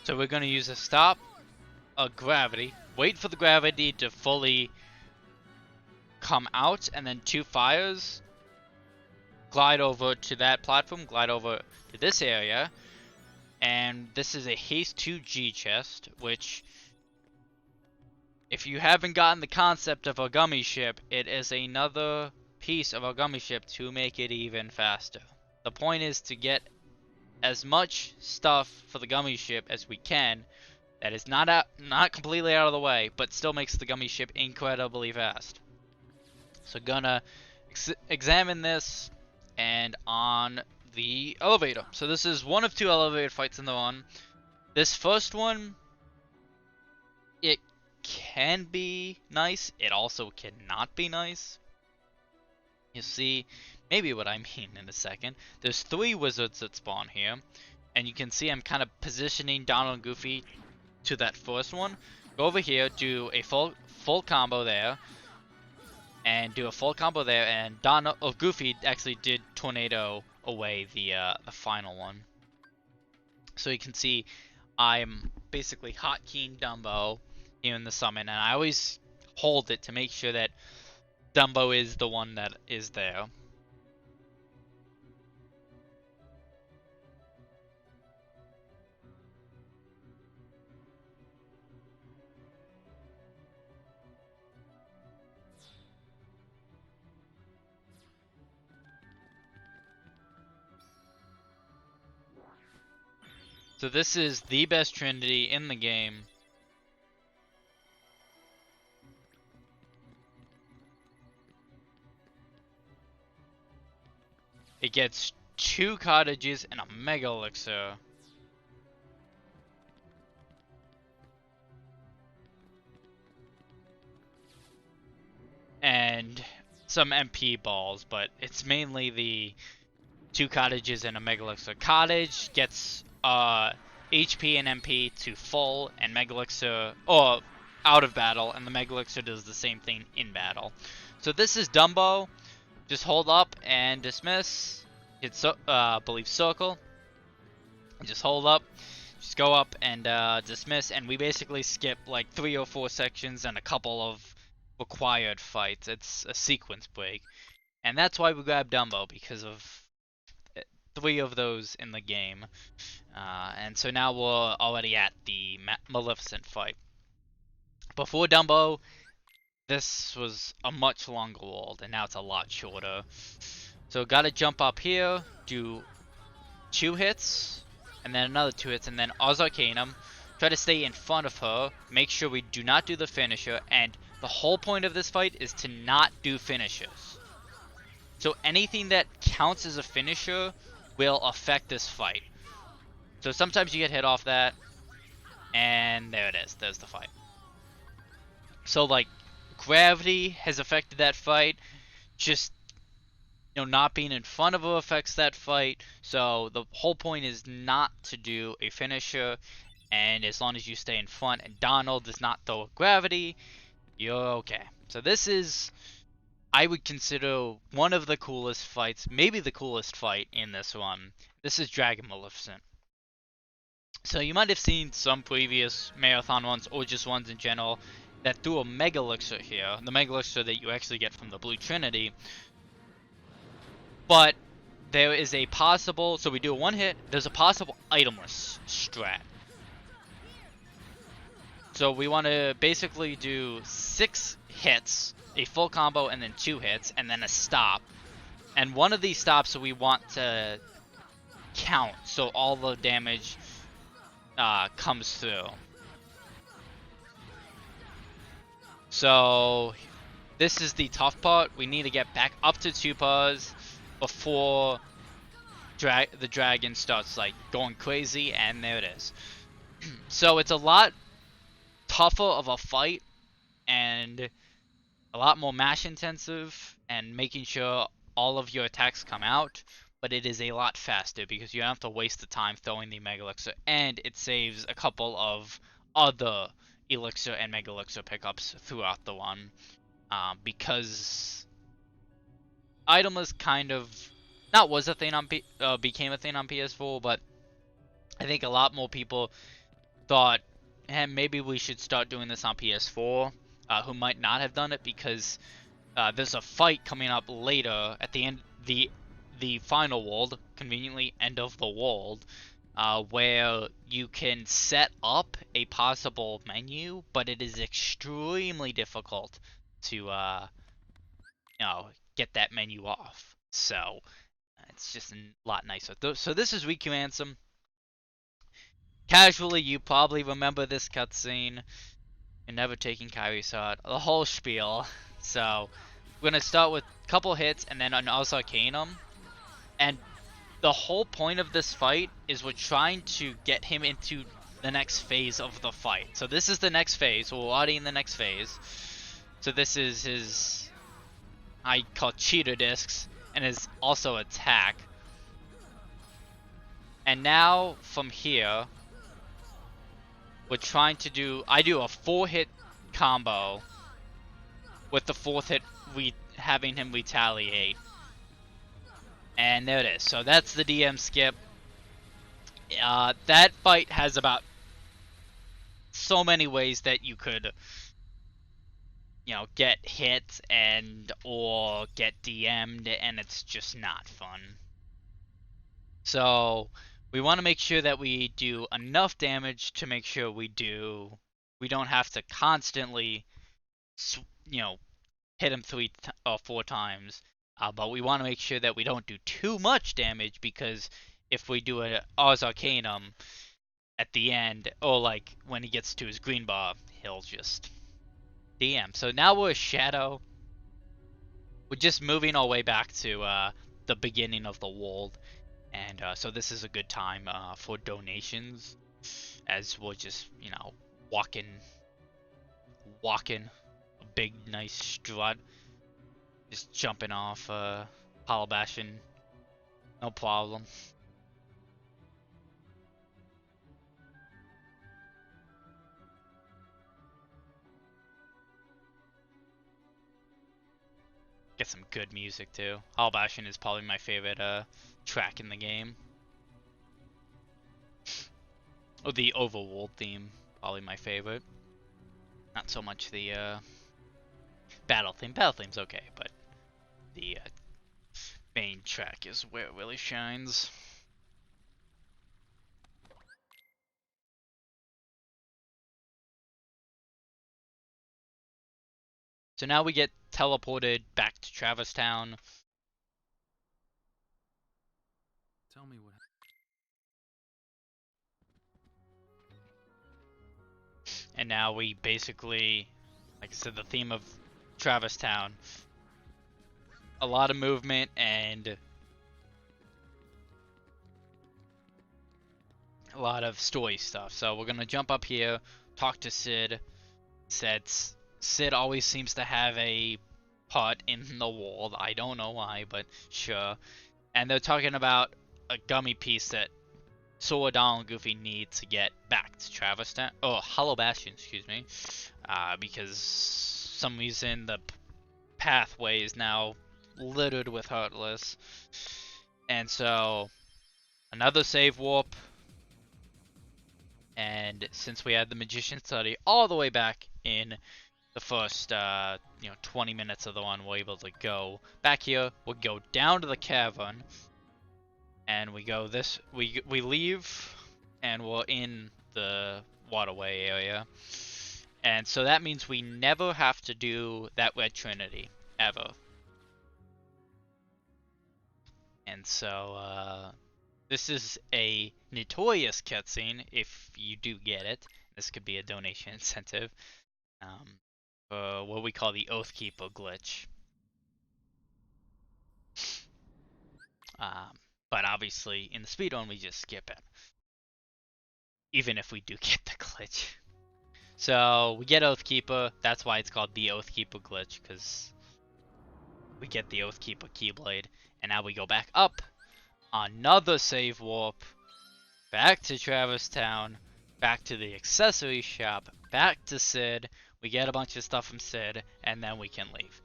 So we're gonna use a stop, a gravity, wait for the gravity to fully come out, and then two fires, glide over to that platform, glide over to this area, and this is a haste 2G chest, which, if you haven't gotten the concept of a gummy ship, it is another piece of a gummy ship to make it even faster. The point is to get as much stuff for the gummy ship as we can that is not completely out of the way, but still makes the gummy ship incredibly fast. So gonna examine this, and on the elevator. So this is one of two elevator fights in the one. This first one, it can be nice. It also cannot be nice. You'll see maybe what I mean in a second. There's three wizards that spawn here, and you can see I'm kind of positioning Donald and Goofy to that first one. Go over here, do a full combo there, and do a full combo there, and Goofy actually did tornado away the final one. So you can see I'm basically hotkeying Dumbo here in the summon, and I always hold it to make sure that Dumbo is the one that is there. So this is the best Trinity in the game. It gets 2 cottages and a mega elixir. And some MP balls, but it's mainly the 2 cottages and a mega elixir. Cottage gets HP and MP to full, and mega elixir, or out of battle, and the Mega Elixir does the same thing in battle. So this is Dumbo. Just hold up and dismiss. Hit believe circle. Just hold up. Just go up and dismiss, and we basically skip like 3 or 4 sections and a couple of required fights. It's a sequence break, and that's why we grabbed Dumbo, because of 3 of those in the game. And so now we're already at the Maleficent fight. Before Dumbo, this was a much longer world, and now it's a lot shorter. So gotta jump up here, do 2 hits, and then another 2 hits, and then Oz Arcanum. Try to stay in front of her, make sure we do not do the finisher, and the whole point of this fight is to not do finishers. So anything that counts as a finisher will affect this fight. So sometimes you get hit off that, and there it is, there's the fight. So like, gravity has affected that fight, just not being in front of her affects that fight. So the whole point is not to do a finisher, and as long as you stay in front and Donald does not throw gravity, you're okay. So this is, I would consider, one of the coolest fights, maybe the coolest fight in this one. This is Dragon Maleficent. So you might have seen some previous marathon ones, or just ones in general, that threw a Mega Elixir here, the Mega Elixir that you actually get from the Blue Trinity. But there is a possible, so we do a 1 hit, there's a possible itemless strat. So we want to basically do 6 hits, a full combo, and then 2 hits, and then a stop. And one of these stops we want to count, so all the damage comes through. So this is the tough part. We need to get back up to 2 pars before the dragon starts like going crazy, and there it is. So it's a lot tougher of a fight, and a lot more mash intensive, and making sure all of your attacks come out, but it is a lot faster because you don't have to waste the time throwing the Mega Elixir, and it saves a couple of other Elixir and Mega Elixir pickups throughout the one, because item was kind of, not was a thing on became a thing on PS4, but I think a lot more people thought, hey, maybe we should start doing this on PS4, who might not have done it, because there's a fight coming up later at the end, the final world, conveniently end of the world, where you can set up a possible menu, but it is extremely difficult to get that menu off. So it's just a lot nicer. So this is Riku Ansem. Casually, you probably remember this cutscene. You're never taking Kyrie's heart. The whole spiel. So we're gonna start with a couple hits and then an Oz Arcanum. And the whole point of this fight is we're trying to get him into the next phase of the fight. So this is the next phase. We're already in the next phase. So this is his, I call cheater discs, and his also attack. And now from here, we're trying to do, I do a 4-hit combo with the 4th hit having him retaliate. And there it is. So that's the DM skip. That fight has about so many ways that you could, get hit or get DM'd, and it's just not fun. So we want to make sure that we do enough damage to make sure we don't have to constantly, hit him 3 or 4 times. But we want to make sure that we don't do too much damage, because if we do an Oz Arcanum at the end, or like when he gets to his green bar, he'll just DM. So now we're Shadow. We're just moving our way back to the beginning of the world. And so this is a good time for donations, as we're just, walking a big nice strut, just jumping off Halabashin, no problem. Get some good music too. Hollow Bastion is probably my favorite track in the game. Oh, the overworld theme, probably my favorite. Not so much the battle theme. Battle theme's okay, but the main track is where it really shines. So now we get teleported back to Travis Town. Tell me what. And now we basically, like I said, the theme of Travis Town. A lot of movement and a lot of story stuff. So we're gonna jump up here, talk to Sid. Sid always seems to have a part in the world. I don't know why, but sure. And they're talking about a gummy piece that Soladal and Goofy need to get back to Travis Town. Oh, Hollow Bastion, excuse me. Because some reason the pathway is now littered with Heartless. And so, another save warp. And since we had the Magician Study all the way back in the first 20 minutes of the one, we're able to go back here. We'll go down to the cavern, and we go this. We leave, and we're in the waterway area, and so that means we never have to do that Red Trinity ever. And so this is a notorious cutscene if you do get it. This could be a donation incentive. What we call the Oathkeeper glitch. But obviously, in the speedrun, we just skip it. Even if we do get the glitch. So, we get Oathkeeper. That's why it's called the Oathkeeper glitch, because we get the Oathkeeper Keyblade. And now we go back up. Another save warp. Back to Travis Town. Back to the accessory shop. Back to Sid. We get a bunch of stuff from Sid, and then we can leave.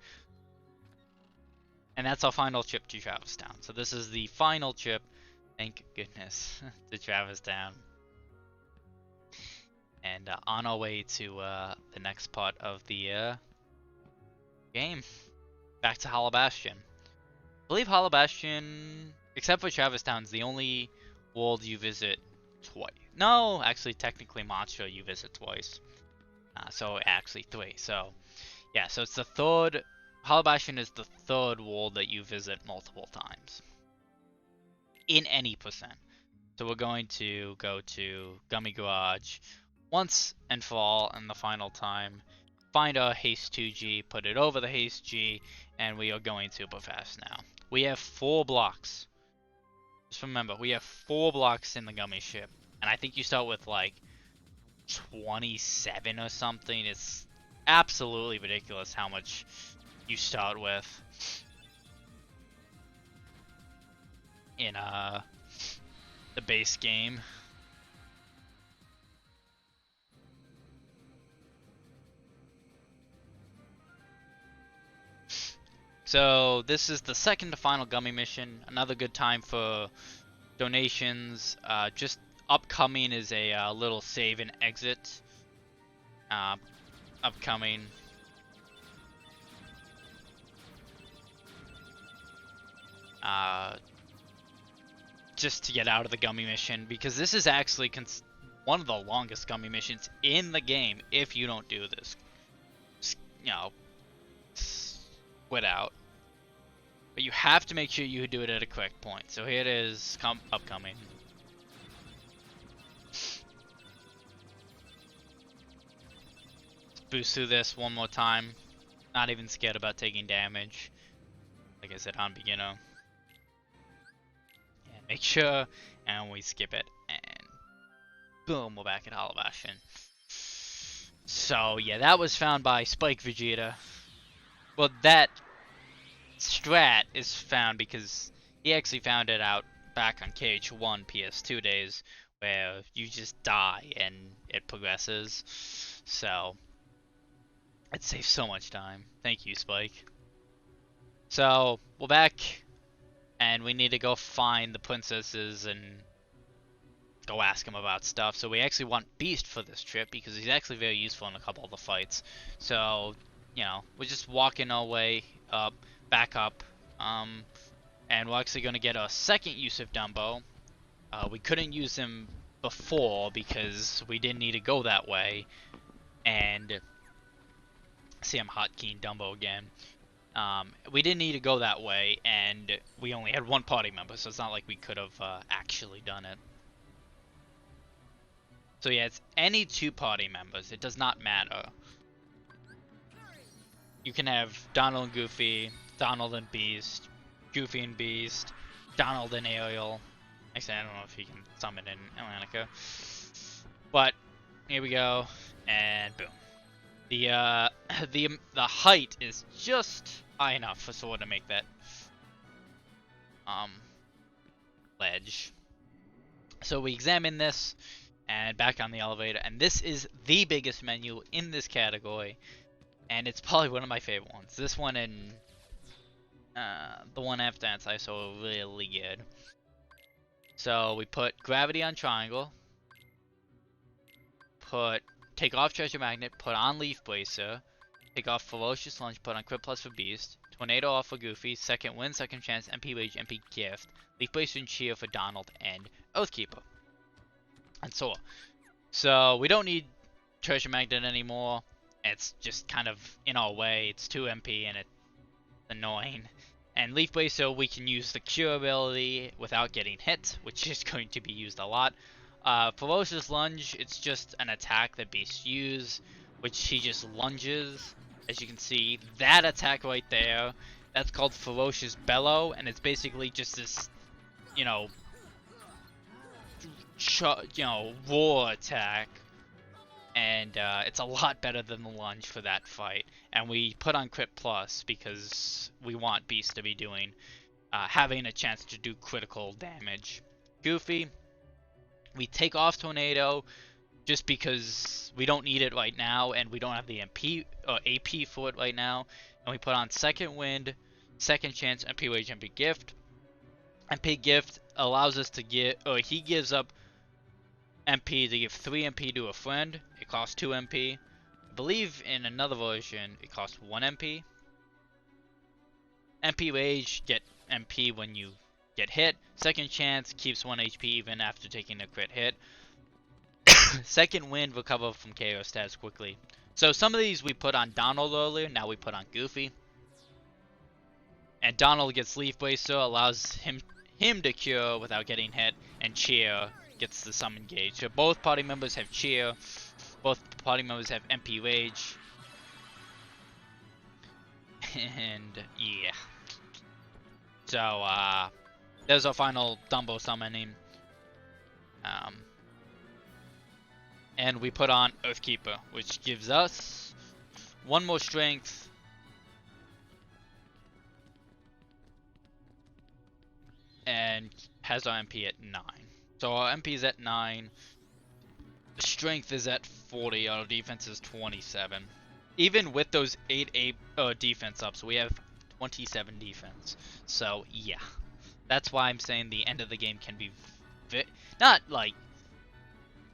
And that's our final trip to Travis Town. So this is the final trip, thank goodness, to Travis Town. And on our way to the next part of the game. Back to Hollow Bastion. I believe Hollow Bastion, except for Travis Town, is the only world you visit twice. No, actually, technically Monster you visit twice. So actually 3. So yeah, so it's the third. Hollow Bastion is the third world that you visit multiple times in any percent. So we're going to go to Gummy Garage once and for all, and the final time, find our Haste 2G, put it over the Haste G, and we are going super fast now. We have 4 blocks. Just remember, we have 4 blocks in the Gummy ship, and I think you start with like 27 or something. It's absolutely ridiculous how much you start with in the base game. So this is the second to final Gummy mission. Another good time for donations. Just upcoming is a little save and exit. Upcoming. Just to get out of the Gummy mission, because this is actually one of the longest Gummy missions in the game if you don't do this. Split out. But you have to make sure you do it at a correct point. So here it is, upcoming. Let's boost through this one more time. Not even scared about taking damage. Like I said, on beginner. And make sure, and we skip it, and boom, we're back at Hollow Bastion. So yeah, that was found by Spike Vegeta. Well, that strat is found because he actually found it out back on KH1 PS2 days, where you just die and it progresses. So it saves so much time. Thank you, Spike. So we're back, and we need to go find the princesses and go ask him about stuff. So we actually want Beast for this trip because he's actually very useful in a couple of the fights. So, you know, we're just walking our way up, back up, and we're actually going to get a second use of Dumbo. We couldn't use him before because we didn't need to go that way. And see, I'm hotkeying Dumbo again. We didn't need to go that way, and we only had one party member, so it's not like we could have actually done it. So yeah, it's any two party members. It does not matter. You can have Donald and Goofy, Donald and Beast, Goofy and Beast, Donald and Ariel. Actually, I don't know if you can summon in Atlantica. But here we go, and boom. The the height is just high enough for Sword to make that ledge. So we examine this, and back on the elevator, and this is the biggest menu in this category, and it's probably one of my favorite ones. This one and the one after that I saw really good. So we put gravity on triangle, take off treasure magnet, put on leaf bracer, take off ferocious lunge, put on crit plus for beast, tornado off for Goofy, second wind, second chance, MP rage, MP gift, leaf bracer and cheer for Donald, and Oathkeeper. And so on. So we don't need treasure magnet anymore. It's just kind of in our way. It's 2 MP and it's annoying. And leaf bracer, we can use the cure ability without getting hit, which is going to be used a lot. Ferocious lunge, it's just an attack that beasts use, which he just lunges. As you can see, that attack right there, that's called ferocious bellow, and it's basically just this, you know, war attack, and it's a lot better than the lunge for that fight. And we put on crit plus because we want Beast to be doing, having a chance to do critical damage. Goofy, we take off tornado just because we don't need it right now, and we don't have the MP or AP for it right now. And we put on second wind, second chance, MP rage, MP gift. MP gift allows us to get, or he gives up MP to give 3 MP to a friend. It costs 2 MP. I believe in another version it costs 1 MP. MP rage, get MP when you get hit. Second chance keeps 1 HP even after taking a crit hit. Second wind, recover from KO stats quickly. So some of these we put on Donald earlier, now we put on Goofy. And Donald gets leaf bracer, allows him to cure without getting hit, and cheer gets the summon gauge. So both party members have cheer, both party members have MP rage, and yeah. So there's our final Dumbo summoning. And we put on Oathkeeper, which gives us 1 more strength, and has our MP at 9. So our MP is at 9, strength is at 40, our defense is 27. Even with those 8 defense ups, we have 27 defense. So yeah, that's why I'm saying the end of the game can be not like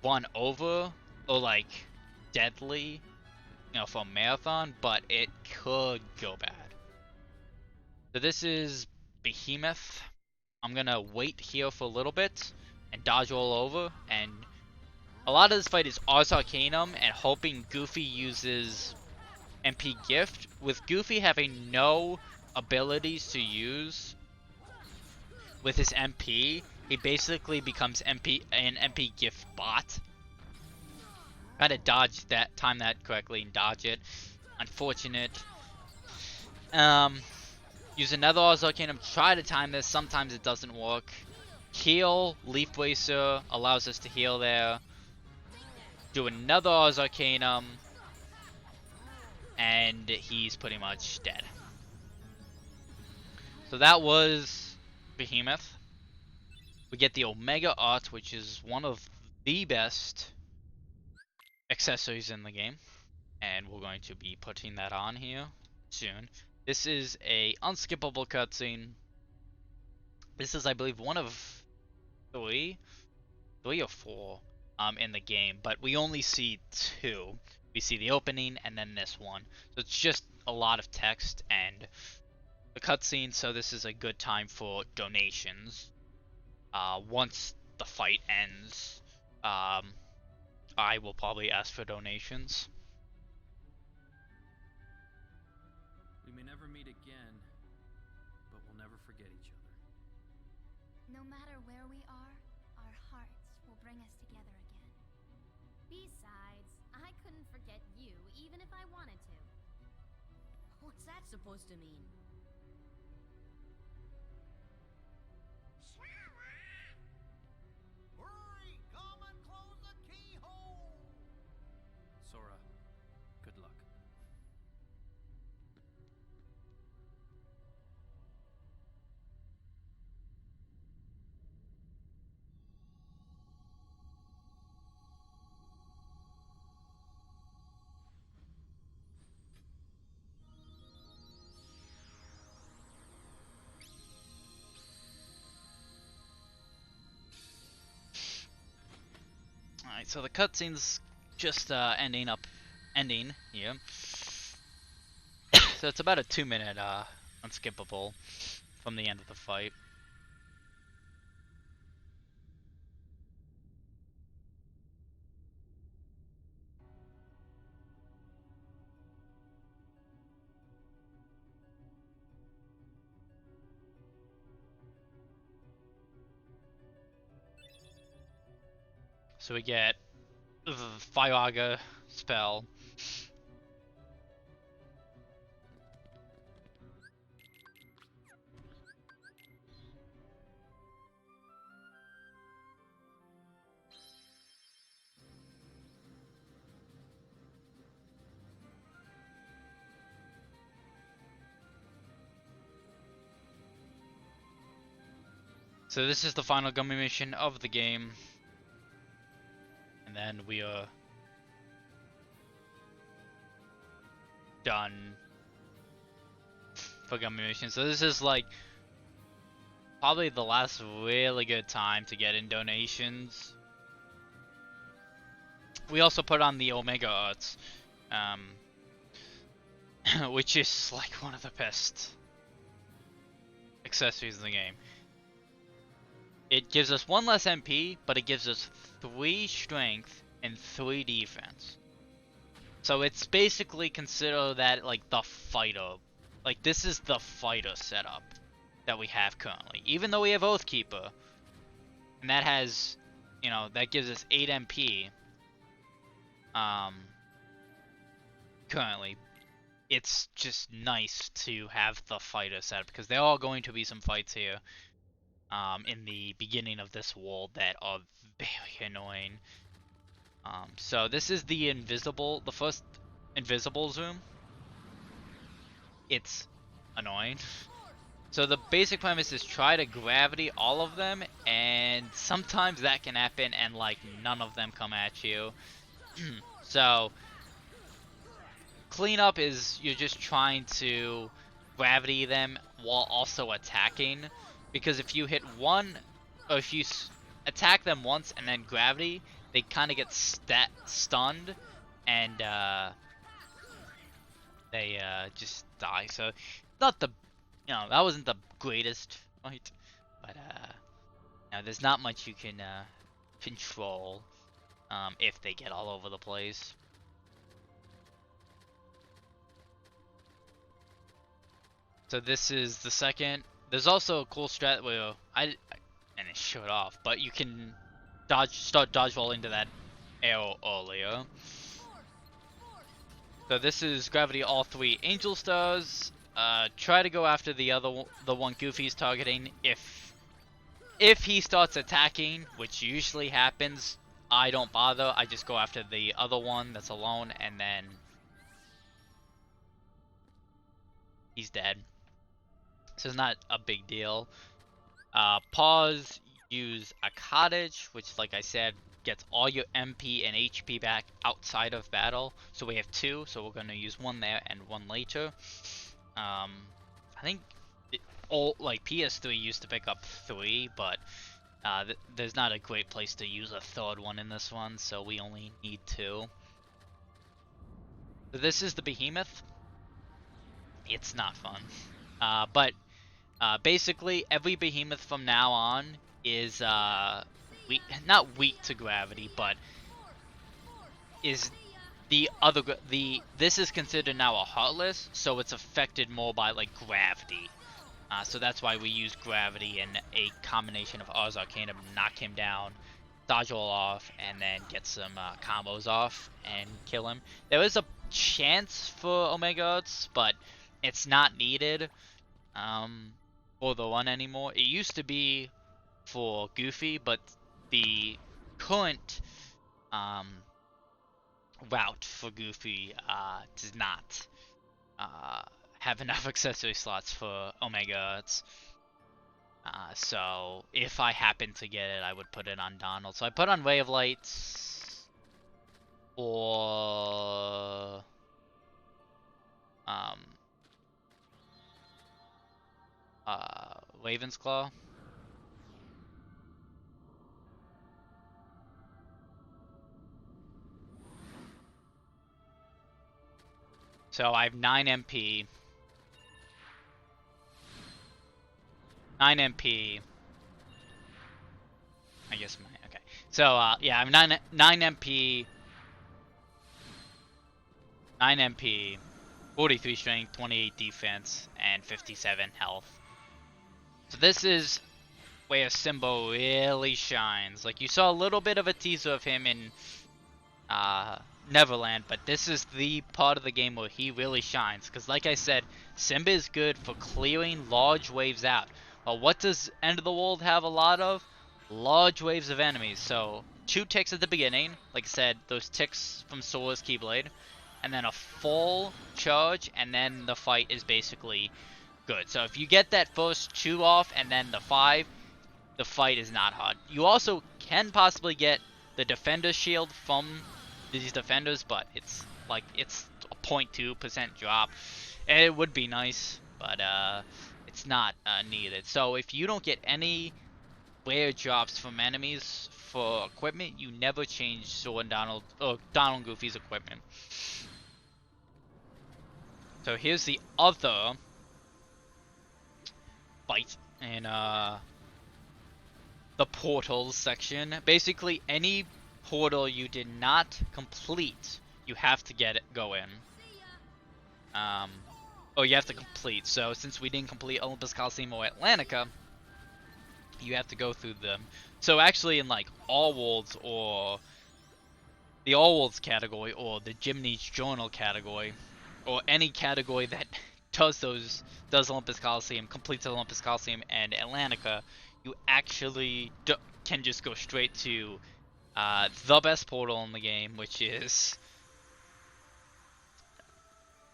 won over or like deadly, you know, for a marathon, but it could go bad. So this is Behemoth. I'm gonna wait here for a little bit and dodge all over, and a lot of this fight is Ars Arcanum and hoping Goofy uses MP Gift. With Goofy having no abilities to use with his MP, he basically becomes an MP Gift bot. Gotta dodge that, time that correctly and dodge it. Unfortunate. Use another Ars Arcanum, try to time this, sometimes it doesn't work. Heal, Leaf Bracer allows us to heal there. Do another Ars Arcanum, and he's pretty much dead. So that was Behemoth. We get the Omega Art, which is one of the best accessories in the game, and we're going to be putting that on here soon. This is a unskippable cutscene. This is, I believe, one of three, or four, in the game, but we only see two. We see the opening and then this one. So it's just a lot of text and the cutscene. So this is a good time for donations. Once the fight ends, I will probably ask for donations. We may never meet again, but we'll never forget each other. No matter where we are, our hearts will bring us together again. Besides, I couldn't forget you even if I wanted to. What's that supposed to mean? Hurry! Come and close the keyhole! Sora, good luck. Alright, so the cutscene's just ending here. So it's about a 2-minute unskippable from the end of the fight. So we get the Fire spell. So this is the final gummy mission of the game. And then we are done for gummy mission. So this is like probably the last really good time to get in donations. We also put on the Omega Arts, which is like one of the best accessories in the game. It gives us 1 less MP, but it gives us 3 strength and 3 defense. So it's basically consider that like the fighter. Like this is the fighter setup that we have currently. Even though we have Oathkeeper, and that has, you know, that gives us 8 MP. Currently, it's just nice to have the fighter setup because there are going to be some fights here. In the beginning of this world that are very annoying. So this is the first invisible zoom. It's annoying. So the basic premise is try to gravity all of them, and sometimes that can happen and like none of them come at you. So cleanup is you're just trying to gravity them while also attacking. Because if you hit one, or if you attack them once and then gravity, they kind of get stunned, and they just die. So, not the, you know, that wasn't the greatest fight, but now there's not much you can control if they get all over the place. So this is the second. There's also a cool strat where and it showed off, but you can start dodgeball into that arrow earlier. So this is gravity all 3 angel stars. Try to go after the one Goofy's targeting. If he starts attacking, which usually happens, I don't bother. I just go after the other one that's alone, and then he's dead. So it's not a big deal. Pause, use a cottage, which like I said, gets all your MP and HP back outside of battle. So we have 2, so we're going to use 1 there and 1 later. I think all like PS3 used to pick up 3, but there's not a great place to use a third one in this one, so we only need 2. So this is the Behemoth. It's not fun, but basically every Behemoth from now on is not weak to gravity, but is this is considered now a Heartless, so it's affected more by like gravity. So that's why we use gravity and a combination of Ars Arcanum to knock him down, dodge roll off, and then get some combos off and kill him. There is a chance for Omega Arts, but it's not needed for the run anymore. It used to be for Goofy, but the current route for Goofy does not have enough accessory slots for Omega Arts. So if I happen to get it, I would put it on Donald. So I put on Ray of Lights or Raven's Claw. So I have 9 MP. 9 MP. I guess okay. So yeah, I have 9 MP. 9 MP, 43 strength, 28 defense, and 57 health. So this is where Simba really shines. Like, you saw a little bit of a teaser of him in Neverland, but this is the part of the game where he really shines. Because like I said, Simba is good for clearing large waves out. Well, what does End of the World have a lot of? Large waves of enemies. So 2 ticks at the beginning, like I said, those ticks from Sora's Keyblade, and then a full charge, and then the fight is basically good. So if you get that first 2 off and then the 5, the fight is not hard. You also can possibly get the Defender's Shield from these defenders, but it's like it's a 0.2% drop. It would be nice, but it's not needed. So if you don't get any rare drops from enemies for equipment, you never change Sora and Donald or Donald and Goofy's equipment. So here's the other fight in the portals section. Basically, any portal you did not complete, you have to go in. Oh, you have to complete. So since we didn't complete Olympus Coliseum or Atlantica, you have to go through them. So actually, in like All Worlds or the All Worlds category or the Jimny's Journal category, or any category that does Olympus Coliseum, completes Olympus Coliseum and Atlantica, you actually can just go straight to the best portal in the game, which is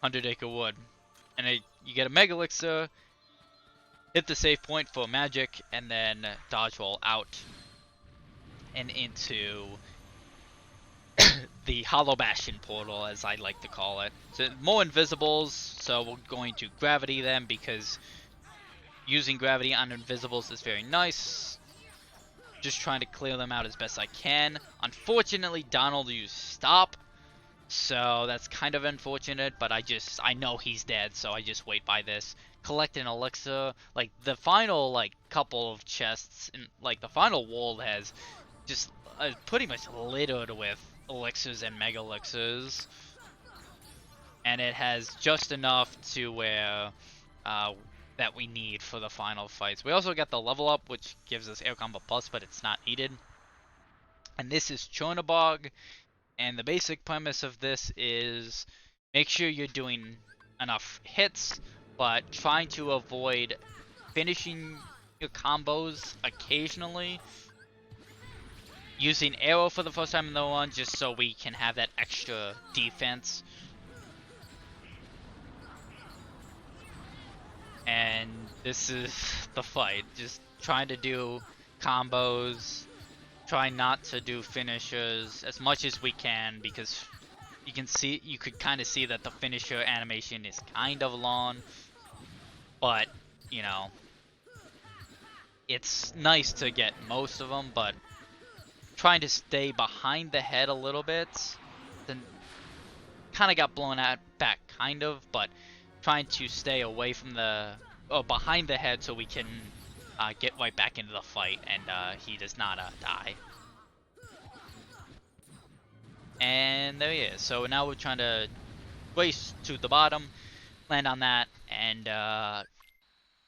100 Acre Wood. And you get a Mega Elixir, hit the save point for magic, and then dodge roll out and into the Hollow Bastion portal, as I like to call it. So more invisibles, so we're going to gravity them because using gravity on invisibles is very nice. Just trying to clear them out as best I can. Unfortunately, Donald used stop, so that's kind of unfortunate, but I know he's dead, so I just wait by this. Collect an elixir. Like, the final, like, couple of chests, and like, the final world has just pretty much littered with elixirs and mega elixirs, and it has just enough to where that we need for the final fights. We also got the level up, which gives us air combo plus, but it's not needed. And this is Chernobog, and the basic premise of this is make sure you're doing enough hits, but trying to avoid finishing your combos occasionally. Using arrow for the first time in the run, just so we can have that extra defense. And this is the fight. Just trying to do combos. Try not to do finishers as much as we can, because you could kind of see that the finisher animation is kind of long. but you know, it's nice to get most of them, but trying to stay behind the head a little bit, then kind of got blown out back, kind of, but trying to stay away from the, behind the head so we can get right back into the fight and he does not die. And there he is. So now we're trying to race to the bottom, land on that, and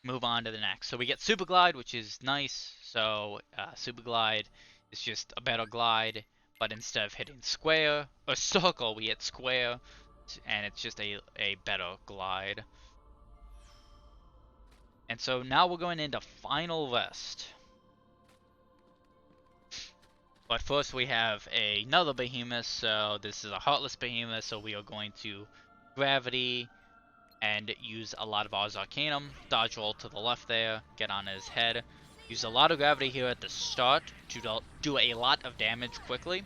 move on to the next. So we get Super Glide, which is nice. So Super Glide is just a better glide, but instead of hitting square or circle, we hit square, and it's just a better glide. And so now we're going into Final Rest. But first we have another behemoth, so this is a Heartless behemoth, so we are going to Gravity and use a lot of Ars Arcanum, dodge roll to the left there, get on his head. Use a lot of Gravity here at the start to do a lot of damage quickly.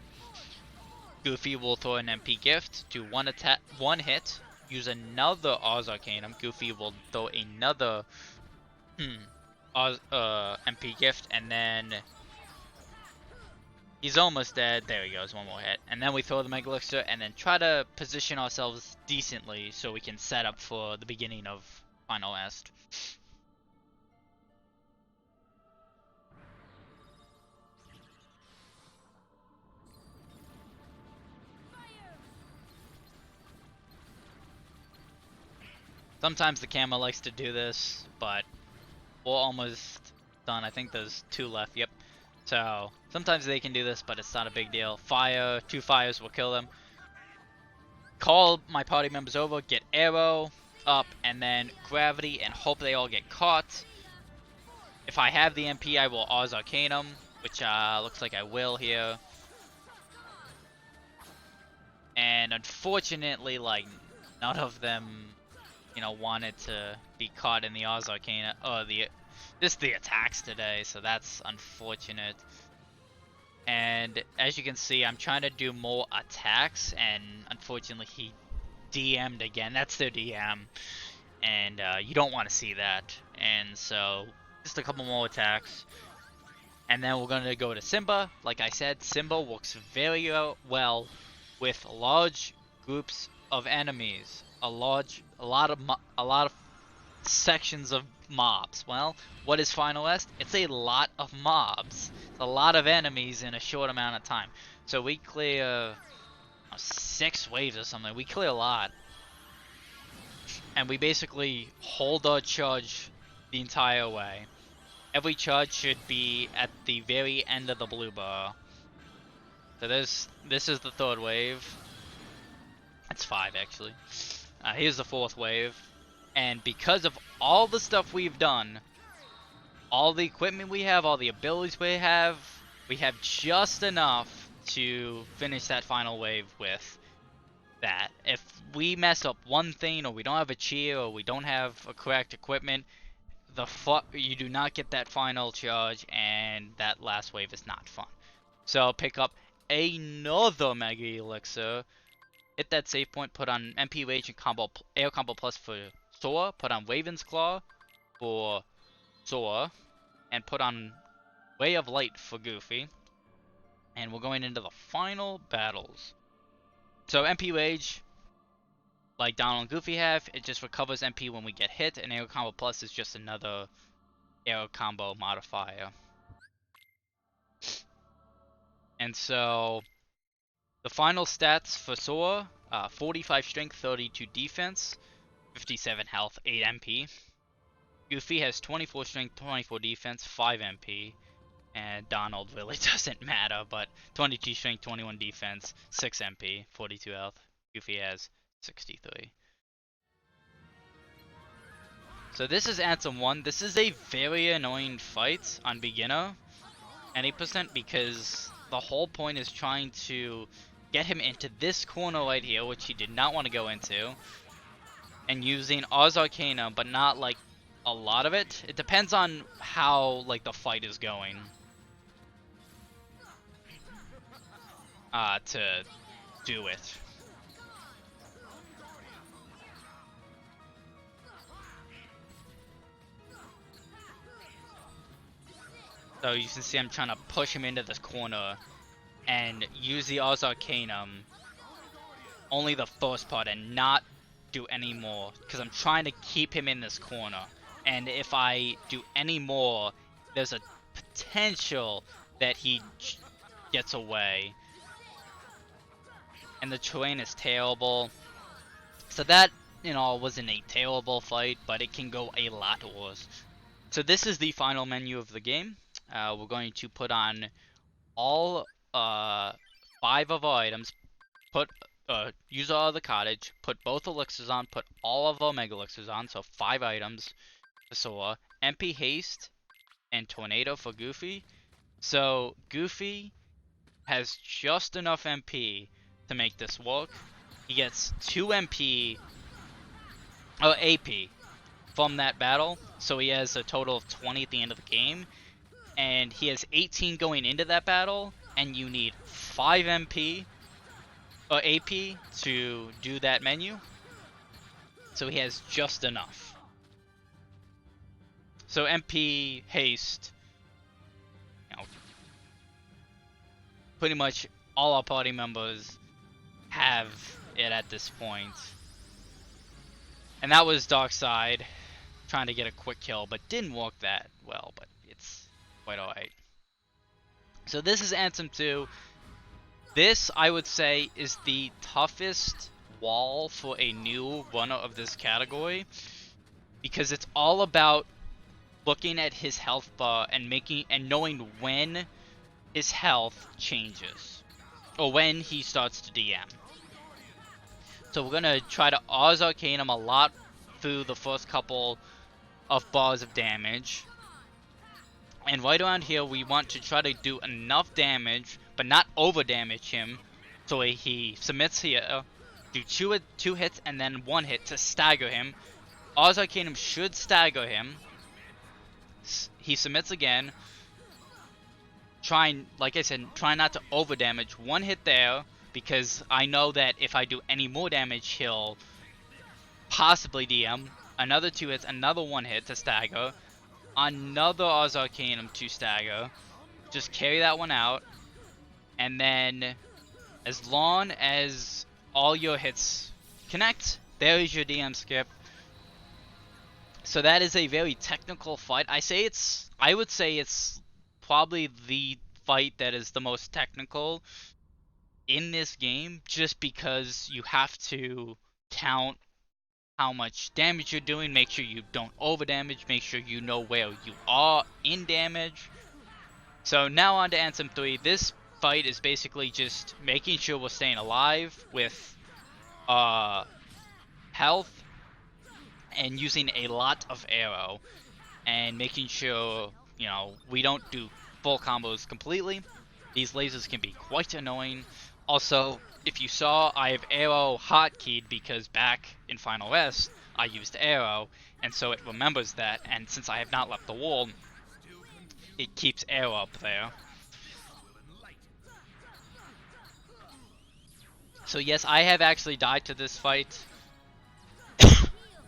Goofy will throw an MP gift to one hit, use another Ars Arcanum. Goofy will throw another MP gift, and then he's almost dead. There he goes, one more hit. And then we throw the Mega Elixir and then try to position ourselves decently so we can set up for the beginning of Final Rest. Sometimes the camera likes to do this, but we're almost done. I think there's 2 left. Yep. So sometimes they can do this, but it's not a big deal. Fire, 2 fires will kill them. Call my party members over, get arrow up, and then gravity, and hope they all get caught. If I have the MP, I will Ars Arcanum, which looks like I will here. And unfortunately, like, none of them, you know, wanted to be caught in the Ars Arcana, just the attacks today, so that's unfortunate. And as you can see, I'm trying to do more attacks, and unfortunately he DM'd again. That's their DM, and you don't want to see that. And so just a couple more attacks, and then we're gonna go to Simba. Like I said, Simba works very well with large groups of enemies, a lot of sections of mobs. Well, what is Final Rest? It's a lot of mobs. It's a lot of enemies in a short amount of time. So we clear 6 waves or something. We clear a lot. And we basically hold our charge the entire way. Every charge should be at the very end of the blue bar. So this is the 3rd wave. It's 5 actually. Here's the 4th wave. And because of all the stuff we've done, all the equipment we have, all the abilities we have just enough to finish that final wave with that. If we mess up one thing, or we don't have a cheer, or we don't have a correct equipment, you do not get that final charge, and that last wave is not fun. So pick up another Mega Elixir, hit that save point, put on MP Rage and Air Combo Plus for Sora, put on Raven's Claw for Sora, and put on Ray of Light for Goofy. And we're going into the final battles. So MP Rage, like Donald and Goofy have, it just recovers MP when we get hit, and Air Combo Plus is just another Air Combo modifier. And so the final stats for Sora, 45 strength, 32 defense, 57 health, 8 MP. Goofy has 24 strength, 24 defense, 5 MP. And Donald really doesn't matter, but 22 strength, 21 defense, 6 MP, 42 health. Goofy has 63. So this is Anthem 1. This is a very annoying fight on beginner, 80%, because the whole point is trying to get him into this corner right here, which he did not want to go into, and using Ars Arcana, but not like a lot of it. It depends on how like the fight is going. To do it. So you can see I'm trying to push him into this corner and use the Oz Arcanum only the first part and not do any more, because I'm trying to keep him in this corner. And if I do any more, there's a potential that he gets away. And the terrain is terrible. So that, wasn't a terrible fight, but it can go a lot worse. So this is the final menu of the game. We're going to put on all 5 of our items, use all of the cottage, put both elixirs on, put all of our mega elixirs on, so 5 items for Sora, MP haste, and tornado for Goofy. So Goofy has just enough MP to make this work. He gets 2 MP, or AP, from that battle, so he has a total of 20 at the end of the game, and he has 18 going into that battle, and you need 5 MP or AP to do that menu, so he has just enough. So MP haste, pretty much all our party members have it at this point. And that was Darkside trying to get a quick kill, but didn't work that well, but it's quite alright. So this is Anthem 2. This, I would say, is the toughest wall for a new runner of this category, because it's all about looking at his health bar and knowing when his health changes, or when he starts to DM. So we're gonna try to Oz Arcanum a lot through the first couple of bars of damage. And right around here, we want to try to do enough damage, but not over damage him. So he submits here, do two hits and then 1 hit to stagger him. Oz Arcanum should stagger him. He submits again. Like I said, try not to over damage. 1 hit there, because I know that if I do any more damage, he'll possibly DM. Another 2 hits, another 1 hit to stagger. Another Oz Arcanum to stagger. Just carry that one out. And then, as long as all your hits connect, there is your DM skip. So that is a very technical fight. I would say it's probably the fight that is the most technical in this game, just because you have to count how much damage you're doing, make sure you don't over damage, make sure you know where you are in damage. So now on to Anthem 3. This fight is basically just making sure we're staying alive with health and using a lot of arrow, and making sure, we don't do full combos completely. These lasers can be quite annoying. Also, if you saw, I have arrow hotkeyed because back in Final Rest, I used arrow, and so it remembers that, and since I have not left the wall, it keeps arrow up there. So yes, I have actually died to this fight.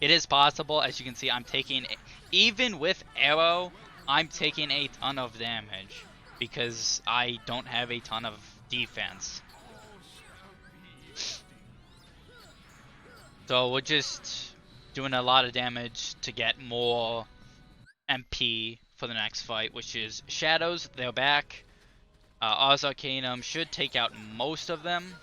It is possible, as you can see, I'm taking, even with arrow, I'm taking a ton of damage, because I don't have a ton of defense. So we're just doing a lot of damage to get more MP for the next fight, which is Shadows. They're back. Oz Arcanum should take out most of them.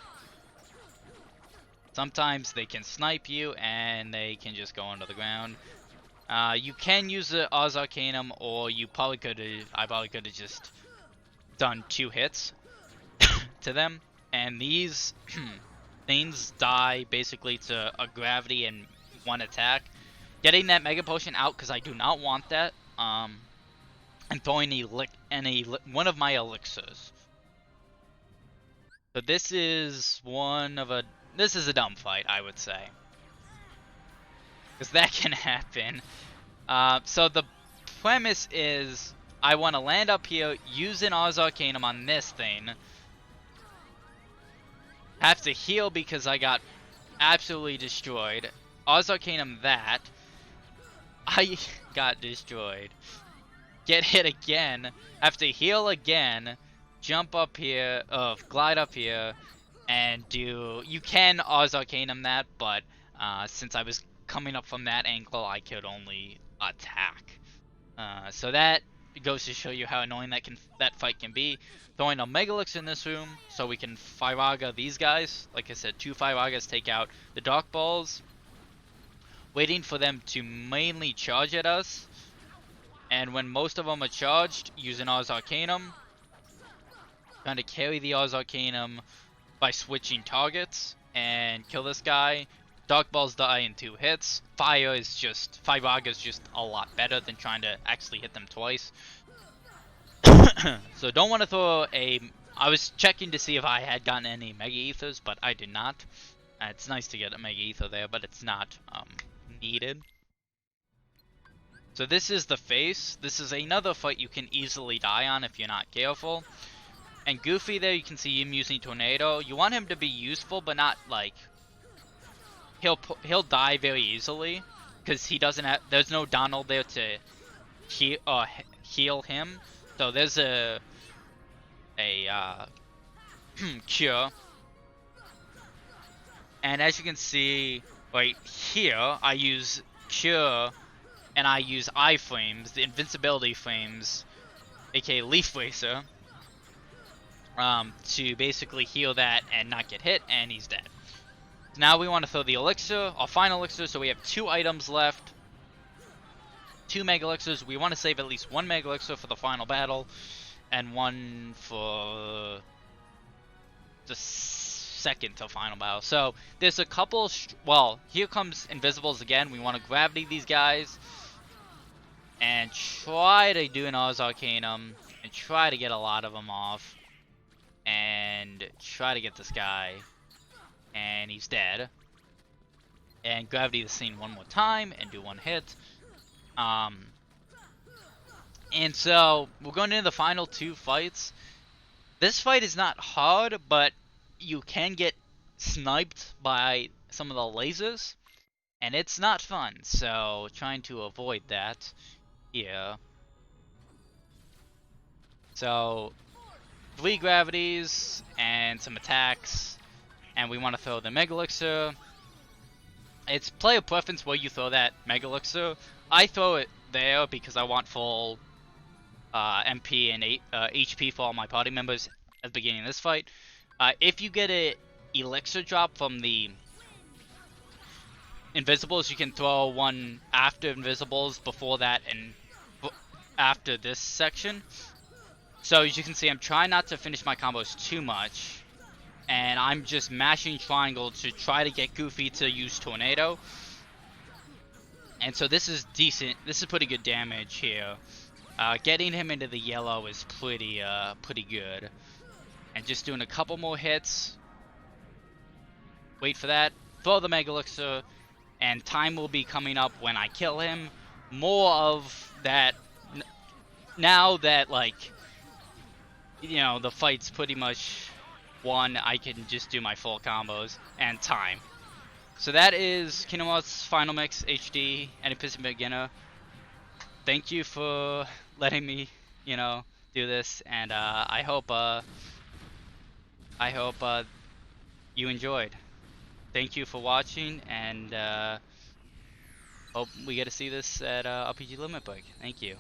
Sometimes they can snipe you and they can just go under the ground. You can use the Oz Arcanum, or I probably could have just done 2 hits to them. And these things die basically to a gravity and 1 attack. Getting that Mega Potion out, because I do not want that. And throwing one of my elixirs. So this is a dumb fight, I would say, because that can happen. So the premise is I want to land up here, use an Oz Arcanum on this thing. Have to heal because I got absolutely destroyed. Oz Arcanum that. I got destroyed. get hit again, have to heal again, jump up here, glide up here, and do. You can Oz Arcanum that, but since I was coming up from that angle, I could only attack. So that goes to show you how annoying that fight can be. Throwing a Megalix in this room so we can Firaga these guys. Like I said, 2 Firagas take out the Dark Balls. Waiting for them to mainly charge at us. And when most of them are charged, using Oz Arcanum. Trying to carry the Oz Arcanum by switching targets and kill this guy. Dark Balls die in 2 hits. Firaga is just a lot better than trying to actually hit them twice. So don't want to throw a. I was checking to see if I had gotten any Mega Ethers, but I did not. It's nice to get a Mega Ether there, but it's not needed. So this is the face. This is another fight you can easily die on if you're not careful. And Goofy there, you can see him using Tornado. You want him to be useful, but not like he'll die very easily because he doesn't have. There's no Donald there to heal him. So there's a cure. And as you can see right here, I use cure and I use iframes, the invincibility frames, aka Leaf Racer, to basically heal that and not get hit, and he's dead. Now we want to throw the elixir, our final elixir, so we have 2 items left. 2 Mega Elixirs. We want to save at least 1 Mega Elixir for the final battle, and 1 for the second to final battle. So there's a couple. Well, here comes Invisibles again. We want to gravity these guys and try to do an Oz Arcanum and try to get a lot of them off and try to get this guy. And he's dead. And gravity the scene 1 more time and do 1 hit. And so we're going into the final 2 fights. This fight is not hard, but you can get sniped by some of the lasers, and it's not fun. So trying to avoid that here. So 3 gravities and some attacks, and we want to throw the Mega Elixir. It's player preference where you throw that Mega Elixir. I throw it there because I want full MP and HP for all my party members at the beginning of this fight. If you get an Elixir drop from the Invisibles, you can throw one after Invisibles, before that, and after this section. So as you can see, I'm trying not to finish my combos too much. And I'm just mashing triangle to try to get Goofy to use Tornado. And so this is decent. This is pretty good damage here. Getting him into the yellow is pretty good. And just doing a couple more hits. Wait for that. Throw the Mega Elixir. And time will be coming up when I kill him. More of that. Now that, like, you know, the fight's pretty much won, I can just do my full combos and time. So that is Kingdom Hearts Final Mix HD and Episode Beginner. Thank you for letting me, you know, do this, and I hope you enjoyed. Thank you for watching, and hope we get to see this at RPG Limit Break. Thank you.